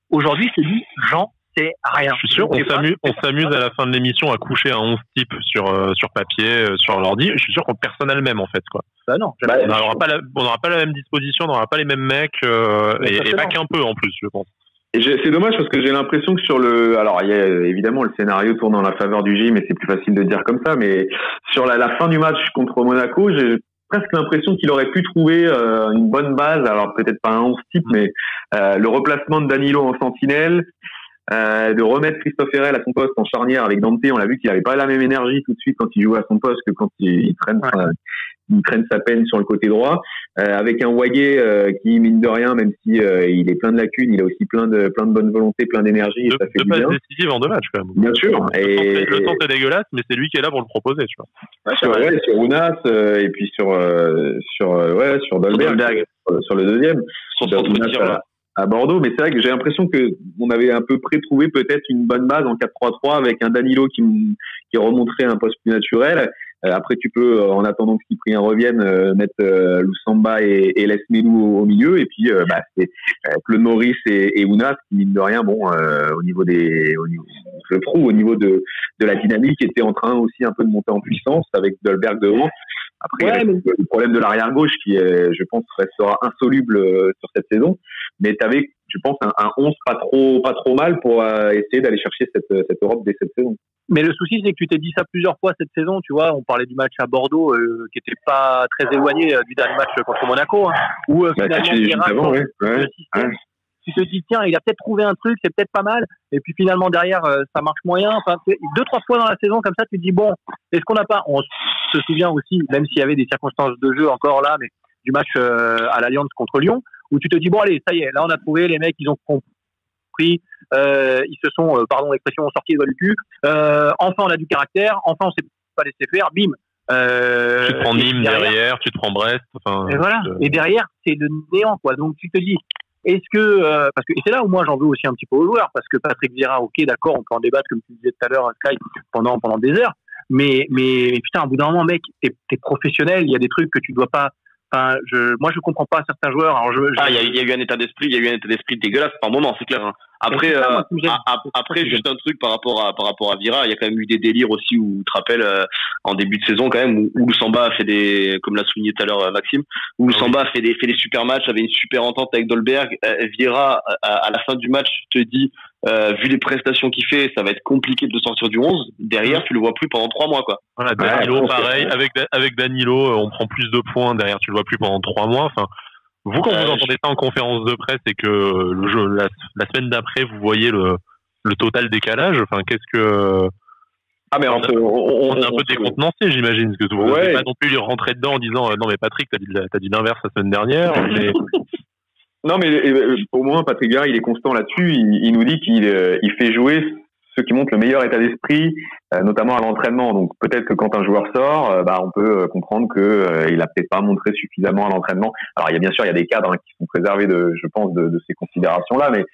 aujourd'hui, je te dis, j'en c'est rien. Je suis sûr, on s'amuse à la fin de l'émission à coucher un 11 type sur papier, sur l'ordi. Je suis sûr qu'on personne n'a le même, en fait, quoi. Bah non. On n'aura pas la même disposition, on n'aura pas les mêmes mecs, et pas qu'un peu, en plus, je pense. Et c'est dommage parce que j'ai l'impression que sur alors il y a évidemment le scénario tourne en la faveur du gym et c'est plus facile de dire comme ça, mais sur la fin du match contre Monaco, j'ai presque l'impression qu'il aurait pu trouver une bonne base, alors peut-être pas un 11 type, mais le replacement de Danilo en sentinelle, de remettre Christophe Herrel à son poste en charnière avec Dante. On l'a vu qu'il n'avait pas la même énergie tout de suite quand il jouait à son poste que quand il traîne sa peine sur le côté droit, avec un Wagué qui, mine de rien, même si il est plein de lacunes, il a aussi plein de bonne volonté, plein d'énergie, et ça fait du bien. Deux passes décisives en 2 matchs, quand même. Bien sûr. Le temps c'est dégueulasse, mais c'est lui qui est là pour le proposer, tu vois. Sur Ounas, et puis sur Dolberg, sur le deuxième. À Bordeaux, mais c'est vrai que j'ai l'impression que on avait à peu près trouvé peut-être une bonne base en 4-3-3 avec un Danilo qui remonterait un poste plus naturel. Après, tu peux, en attendant que Cyprien revienne, mettre Loussamba et Les Melou au milieu, et puis c'est Claude Maurice et Ounas qui, mine de rien, au niveau je trouve au niveau de la dynamique, était en train aussi un peu de monter en puissance avec Dolberg devant. Après, le problème de l'arrière-gauche qui, je pense, restera insoluble sur cette saison. Mais tu avais, je pense, un 11 pas trop mal pour essayer d'aller chercher cette Europe dès cette saison. Mais le souci, c'est que tu t'es dit ça plusieurs fois cette saison, tu vois. On parlait du match à Bordeaux, qui était pas très éloigné du dernier match contre Monaco, où finalement, tu te dis, tiens, il a peut-être trouvé un truc, c'est peut-être pas mal. Et puis finalement, derrière, ça marche moyen. Enfin, 2-3 fois dans la saison, comme ça, tu te dis, bon, est-ce qu'on n'a pas... On se souvient aussi, même s'il y avait des circonstances de jeu encore là, mais du match à l'Alliance contre Lyon, où tu te dis, bon, allez, ça y est, là, on a trouvé, les mecs, ils ont compris, ils se sont, pardon l'expression, sortis les doigts du cul. Enfin, on a du caractère. Enfin, on s'est pas laissé faire. Bim. Tu te prends Nîmes derrière, tu te prends Brest. Enfin, et voilà. Et derrière, c'est le néant, quoi. Donc, tu te dis, est-ce que, parce que, et c'est là où moi j'en veux aussi un petit peu aux joueurs, parce que Patrick Vieira, ok, d'accord, on peut en débattre, comme tu disais tout à l'heure, Sky, pendant des heures. Mais putain, au bout d'un moment, mec, t'es professionnel, il y a des trucs que tu dois pas. Enfin, moi, je comprends pas certains joueurs. Alors, il y a eu un état d'esprit, dégueulasse par moment, c'est clair. Hein. Après, après, juste un truc par rapport à Vieira, il y a quand même eu des délires aussi où, tu te rappelles, en début de saison quand même, où Loussamba a fait des, comme l'a souligné tout à l'heure Maxime, où Loussamba a fait des super matchs, avait une super entente avec Dolberg. Vieira, à la fin du match, te dit, vu les prestations qu'il fait, ça va être compliqué de le sortir du 11. Derrière, tu le vois plus pendant 3 mois, quoi. Voilà, Danilo, pareil. Avec Danilo, on prend plus de points. Derrière, tu le vois plus pendant 3 mois. Enfin, vous, quand vous entendez ça en conférence de presse et que le jeu, la semaine d'après, vous voyez le total décalage, enfin, qu'est-ce que... Ah, mais on est un peu décontenancé, j'imagine, parce que vous n'avez pas non plus lui rentrer dedans en disant non, mais Patrick, t'as dit l'inverse la semaine dernière. Mais... Non, mais au moins, Patrick Vieira, il est constant là-dessus. Il nous dit qu'il fait jouer ceux qui montrent le meilleur état d'esprit, notamment à l'entraînement. Donc peut-être que quand un joueur sort, on peut comprendre que il a peut-être pas montré suffisamment à l'entraînement. Alors il y a des cadres qui sont préservés je pense de ces considérations-là, mais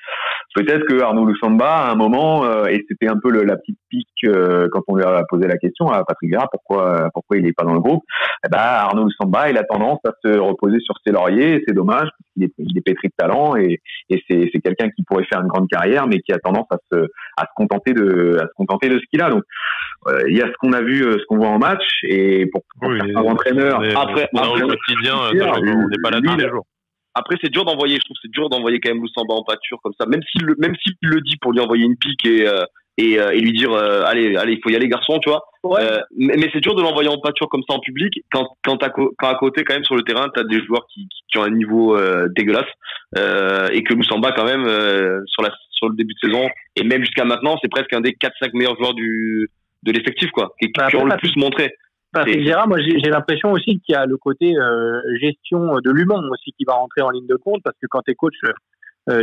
peut-être que Arnaud Loussamba à un moment, et c'était un peu la petite pique quand on lui a posé la question à Patrick Vieira, pourquoi il est pas dans le groupe. Arnaud Loussamba, il a tendance à se reposer sur ses lauriers, et c'est dommage parce qu'il est pétri de talent et c'est quelqu'un qui pourrait faire une grande carrière, mais qui a tendance à se contenter de ce qu'il a. Donc il y a ce qu'on a vu, ce qu'on voit en match, et pour certains entraîneurs, après au quotidien, on n'est pas là tous les jours. Après, je trouve que c'est dur d'envoyer quand même Loussamba en pâture comme ça, même s'il le dit pour lui envoyer une pique et lui dire allez, il faut y aller, garçon, tu vois. Ouais. Mais c'est dur de l'envoyer en pâture comme ça en public quand à côté, quand même, sur le terrain, t'as des joueurs qui ont un niveau dégueulasse, et que Loussamba, quand même, sur le début de saison et même jusqu'à maintenant, c'est presque un des 4-5 meilleurs joueurs de l'effectif, quoi, qui ont le plus montré. Patrick Vieira, moi j'ai l'impression aussi qu'il y a le côté gestion de l'humain aussi qui va rentrer en ligne de compte, parce que quand t'es coach,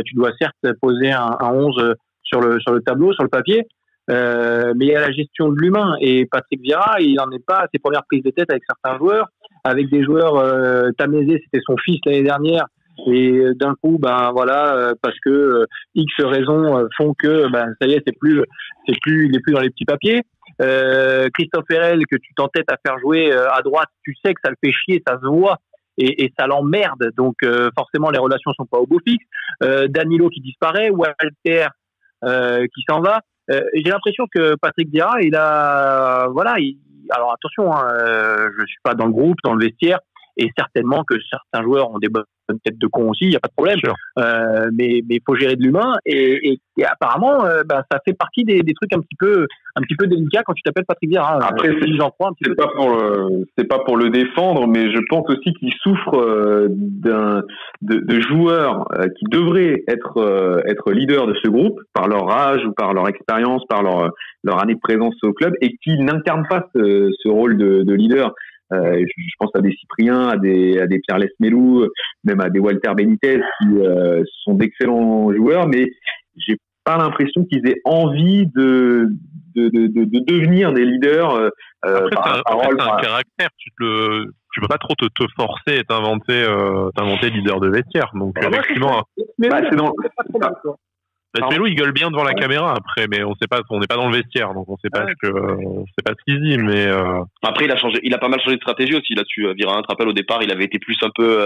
tu dois certes poser un 11 sur le tableau, sur le papier, mais il y a la gestion de l'humain, et Patrick Vieira, il n'en est pas à ses premières prises de tête avec certains joueurs, avec des joueurs, Tamézé, c'était son fils l'année dernière, et d'un coup, parce que X raisons font que, ça y est, il est plus dans les petits papiers. Christophe Herel, que tu t'entêtes à faire jouer à droite, tu sais que ça le fait chier, ça se voit, et ça l'emmerde, donc forcément les relations sont pas au beau fixe. Danilo qui disparaît, Walter qui s'en va. J'ai l'impression que Patrick Vieira, alors attention, je suis pas dans le groupe, dans le vestiaire, et certainement que certains joueurs ont des bonnes têtes de con aussi, il y a pas de problème. Mais il faut gérer de l'humain, et apparemment, ça fait partie des trucs un petit peu délicats quand tu t'appelles Patrick Vieira. Après, j'en crois un petit peu. C'est pas pour le défendre, mais je pense aussi qu'il souffre de joueurs qui devraient être leaders de ce groupe par leur âge ou par leur expérience, par leur année de présence au club, et qui n'incarnent pas ce rôle de leader. Je pense à des Cyprien, à des Pierre Lesmelou, même à des Walter Benitez, qui sont d'excellents joueurs, mais j'ai pas l'impression qu'ils aient envie de devenir des leaders. Après, c'est un caractère. Tu peux pas trop te forcer et t'inventer leader de vestiaire. Donc effectivement, Lesmelou, il gueule bien devant la caméra après, mais on n'est pas dans le vestiaire, donc on sait pas ce qu'il dit, mais après il a pas mal changé de stratégie aussi là-dessus. Vieira, tu te rappelles, au départ, il avait été plus un peu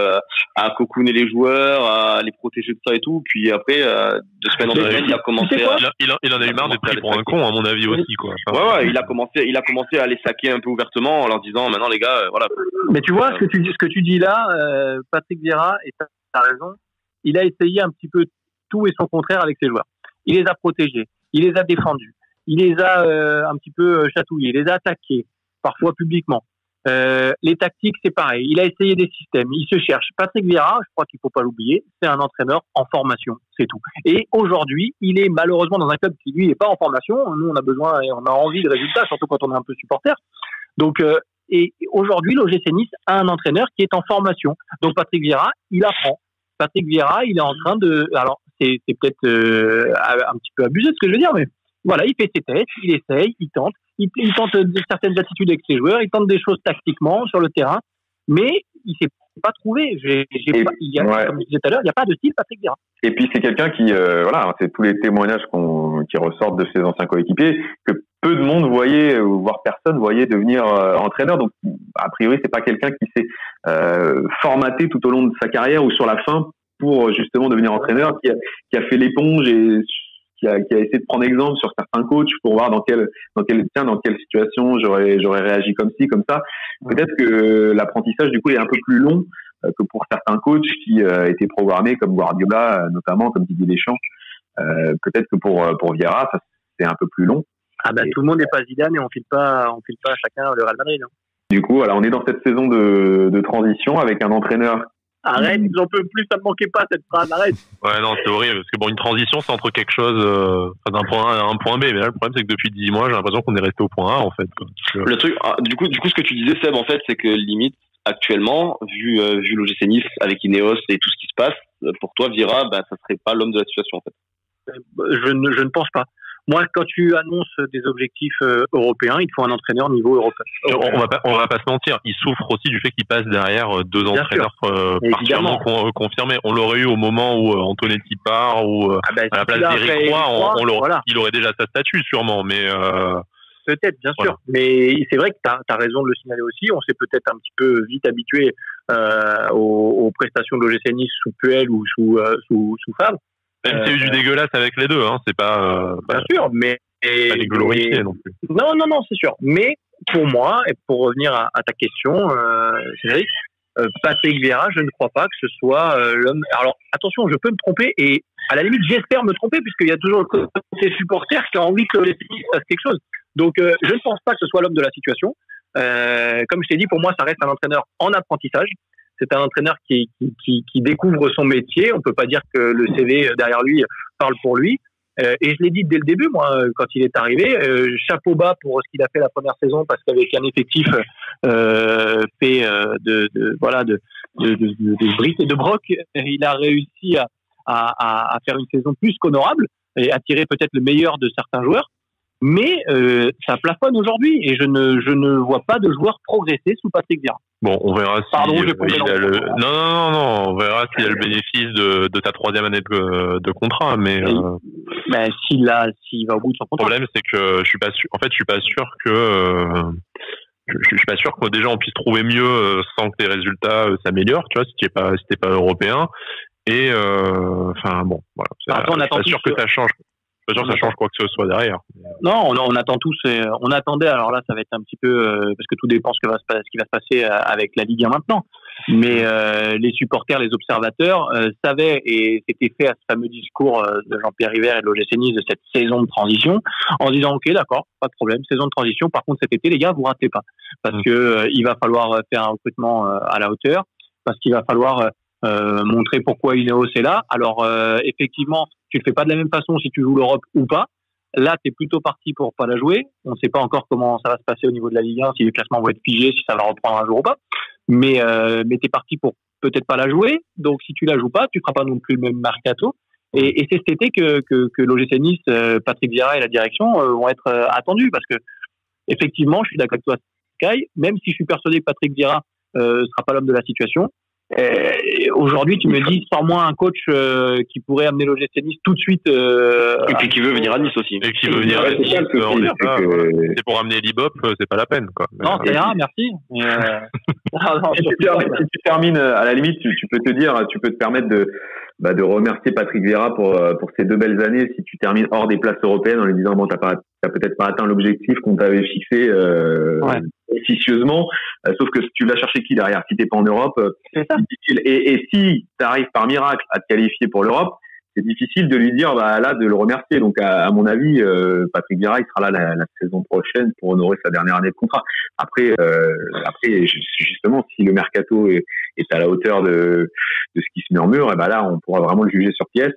à cocooner les joueurs, à les protéger de ça et tout, puis après de semaine en semaine, il a commencé il en a eu marre d'être pris pour un con, à mon avis aussi, quoi. Ouais, il a commencé à les saquer un peu ouvertement en leur disant maintenant les gars, voilà. Mais tu vois ce que tu dis là, Patrick Vieira, et t'as raison, il a essayé un petit peu tout et son contraire avec ses joueurs. Il les a protégés, il les a défendus, il les a un petit peu chatouillés, il les a attaqués, parfois publiquement. Les tactiques, c'est pareil. Il a essayé des systèmes, il se cherche. Patrick Vieira, je crois qu'il faut pas l'oublier, c'est un entraîneur en formation, c'est tout. Et aujourd'hui, il est malheureusement dans un club qui, lui, n'est pas en formation. Nous, on a besoin et on a envie de résultats, surtout quand on est un peu supporter. Donc, et aujourd'hui, l'OGC Nice a un entraîneur qui est en formation. Donc, Patrick Vieira, il apprend. Patrick Vieira, il est en train de... Alors, c'est peut-être un petit peu abusé de ce que je veux dire, mais voilà, il fait ses tests, il essaye, il tente certaines attitudes avec ses joueurs, il tente des choses tactiquement sur le terrain, mais il s'est pas trouvé. Comme je disais tout à l'heure, il n'y a pas de style Patrick Vieira. Et puis c'est quelqu'un qui, c'est tous les témoignages qui ressortent de ses anciens coéquipiers, que peu de monde voyait, voire personne voyait devenir entraîneur. Donc, a priori, c'est pas quelqu'un qui s'est formaté tout au long de sa carrière ou sur la fin pour justement devenir entraîneur, qui a fait l'éponge et qui a essayé de prendre exemple sur certains coachs pour voir dans quelle situation j'aurais réagi comme ci, comme ça. Peut-être que l'apprentissage du coup est un peu plus long que pour certains coachs qui étaient programmés comme Guardiola, notamment comme Didier Deschamps. Peut-être que pour Vieira, ça c'est un peu plus long. Tout le monde n'est pas Zidane et on file pas chacun le Real Madrid. Hein. Du coup, voilà, on est dans cette saison de transition avec un entraîneur. Arrête, j'en peux plus, ça me manquait pas cette phrase, arrête. Ouais, non, c'est horrible, parce que une transition, c'est entre quelque chose, d'un point A à un point B, mais là, le problème, c'est que depuis 10 mois, j'ai l'impression qu'on est resté au point A, en fait. Le truc, du coup, ce que tu disais, Seb, en fait, c'est que limite, actuellement, vu l'OGC Nice avec Ineos et tout ce qui se passe, pour toi, Vieira, ça serait pas l'homme de la situation, en fait. Je ne pense pas. Moi, quand tu annonces des objectifs européens, il te faut un entraîneur niveau européen. On va pas se mentir. Il souffre aussi du fait qu'il passe derrière deux entraîneurs particulièrement confirmés. On l'aurait eu au moment où Antonetti part ou à la place d'Éric Roy, il aurait déjà sa statue sûrement. Mais peut-être, bien sûr. Mais c'est vrai que tu as raison de le signaler aussi. On s'est peut-être un petit peu vite habitué aux prestations de l'OGC Nice sous Puel ou sous Favre. Même s'il y a eu du dégueulasse avec les deux, hein, c'est pas bien sûr, mais pas les glorifier non plus. Non, c'est sûr. Mais pour moi, et pour revenir à ta question, Cédric, Patrick Vieira, je ne crois pas que ce soit l'homme. Alors attention, je peux me tromper et à la limite, j'espère me tromper puisqu'il y a toujours le côté supporter qui a envie que les équipes fassent quelque chose. Donc, je ne pense pas que ce soit l'homme de la situation. Comme je t'ai dit, pour moi, ça reste un entraîneur en apprentissage. C'est un entraîneur qui découvre son métier. On peut pas dire que le CV derrière lui parle pour lui. Et je l'ai dit dès le début, moi, quand il est arrivé, chapeau bas pour ce qu'il a fait la première saison, parce qu'avec un effectif fait de briques et de broc, il a réussi à faire une saison plus qu'honorable et à tirer peut-être le meilleur de certains joueurs. Mais ça plafonne aujourd'hui et je ne vois pas de joueur progresser sous Patrick Vieira. Bon, on verra si on verra s'il a le bénéfice de ta troisième année de contrat, mais s'il va au bout de son contrat. Le problème, c'est que je suis pas sûr que déjà on puisse trouver mieux sans que tes résultats s'améliorent, tu vois, si t'es pas européen. Et voilà. Attends, je suis pas sûr que ça change. Pas sûr que ça change quoi que ce soit derrière. Non, on attend tous. On attendait. Alors là, ça va être un petit peu parce que tout dépend ce qui va se passer avec la Ligue 1 maintenant. Mais les supporters, les observateurs savaient, et c'était fait à ce fameux discours de Jean-Pierre River et de l'OGC Nice de cette saison de transition, en disant ok, d'accord, pas de problème, saison de transition. Par contre, cet été, les gars, vous ratez pas, parce que il va falloir faire un recrutement à la hauteur, parce qu'il va falloir montrer pourquoi Ineos est là. Alors effectivement, tu le fais pas de la même façon si tu joues l'Europe ou pas. Là, tu es plutôt parti pour pas la jouer. On ne sait pas encore comment ça va se passer au niveau de la Ligue 1, si les classements vont être figés, si ça va reprendre un jour ou pas. Mais tu es parti pour peut-être pas la jouer. Donc, si tu la joues pas, tu feras pas non plus le même mercato. Et c'est cet été que l'OGC Nice, Patrick Vieira et la direction vont être attendus. Parce que, effectivement, je suis d'accord avec toi, Sky, même si je suis persuadé que Patrick Vieira sera pas l'homme de la situation. Aujourd'hui, tu me dis, sors-moi un coach qui pourrait amener l'OGC Nice tout de suite. Et puis qui veut venir à Nice aussi. Et qui veut venir à Nice. C'est pour amener l'Ibop, c'est pas la peine, quoi. Non, c'est rien, merci. Si tu termines, à la limite, tu peux te permettre de remercier Patrick Vieira pour ces 2 belles années si tu termines hors des places européennes en lui disant bon, t'as peut-être pas atteint l'objectif qu'on t'avait fixé officieusement, sauf que tu l'as cherché qui derrière si t'es pas en Europe, c'est ça. Difficile. Et si t'arrives par miracle à te qualifier pour l'Europe, c'est difficile de lui dire là de le remercier. Donc à mon avis, Patrick Vieira il sera là la saison prochaine pour honorer sa dernière année de contrat. Après justement si le mercato est à la hauteur de ce qui se murmure, et ben là on pourra vraiment le juger sur pièce.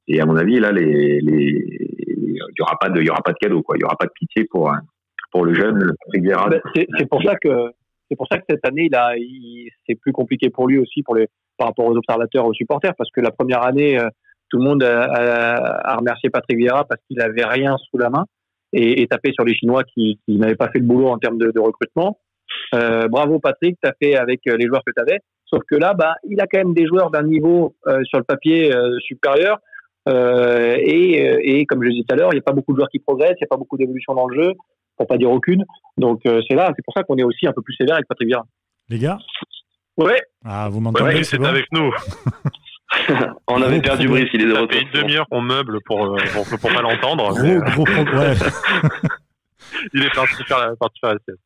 Et à mon avis là il y aura pas de cadeau quoi, il y aura pas de pitié pour le jeune Patrick Vieira. C'est pour ça que cette année c'est plus compliqué pour lui aussi par rapport aux observateurs, aux supporters, parce que la première année tout le monde a remercié Patrick Vieira parce qu'il avait rien sous la main et tapé sur les Chinois qui n'avaient pas fait le boulot en termes de recrutement. Bravo Patrick, t'as fait avec les joueurs que t'avais. Sauf que là, il a quand même des joueurs d'un niveau sur le papier supérieur. Et comme je le disais tout à l'heure, il n'y a pas beaucoup de joueurs qui progressent, il n'y a pas beaucoup d'évolution dans le jeu, pour pas dire aucune. Donc c'est pour ça qu'on est aussi un peu plus sévère avec Patrick Vieira. Les gars. Ouais. Ah, vous m'entendez, c'est bon avec nous. On avait perdu Brice, il est de retour. Ça fait une demi-heure qu'on meuble pour pas l'entendre. Gros problème. Ouais. Il est parti faire la sieste.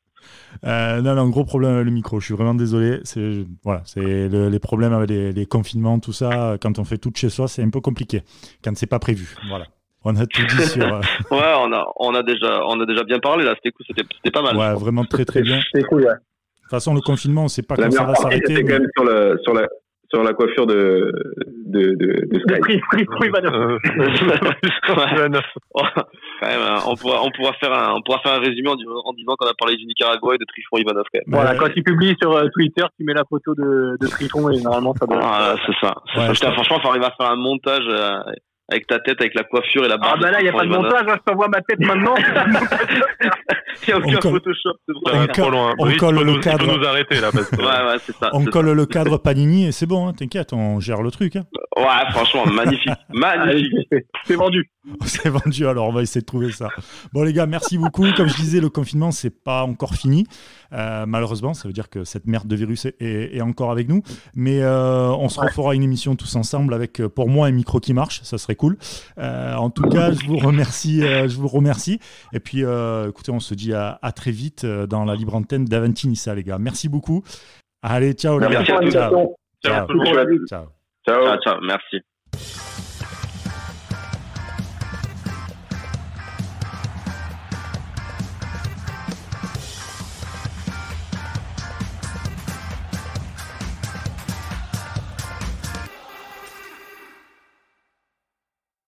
Non, gros problème avec le micro. Je suis vraiment désolé. C'est les problèmes avec les confinements, tout ça. Quand on fait tout de chez soi, c'est un peu compliqué. Quand c'est pas prévu. Voilà. On a tout dit sur. Ouais, on a déjà bien parlé là. C'était cool, c'était pas mal. Ouais, vraiment très très bien. C'était cool. Ouais. De toute façon, le confinement, on ne sait pas quand ça va s'arrêter. C'était quand même sur la coiffure de Sky. Quand même, on pourra faire un résumé en disant qu'on a parlé du Nicaragua et de Trifon Ivanov. Voilà, quand tu publies sur Twitter, tu mets la photo de Trifon et normalement ça doit. Ah, c'est ça. Ouais, Putain, franchement, il faut arriver à faire un montage avec ta tête, avec la coiffure et la barbe. Ah bah là, il n'y a pas de montage, je t'envoie ma tête maintenant. Il n'y a aucun Photoshop. Trop loin. On colle le cadre. Il faut nous arrêter là. Parce que... Ouais, c'est ça. On colle le cadre Panini et c'est bon, hein, t'inquiète, on gère le truc. Hein. Ouais, franchement, magnifique. C'est vendu. C'est vendu, alors on va essayer de trouver ça. Bon les gars, merci beaucoup. Comme je disais, le confinement, c'est pas encore fini. Malheureusement, ça veut dire que cette merde de virus est encore avec nous. Mais on se refera une émission tous ensemble avec, pour moi, un micro qui marche. Ça serait cool. En tout cas, je vous remercie. Et puis, écoutez, on se dit à très vite dans la libre antenne d'Avanti Nissa, les gars. Merci beaucoup. Allez, ciao les gars. Merci à tous. Ciao. Ciao, merci.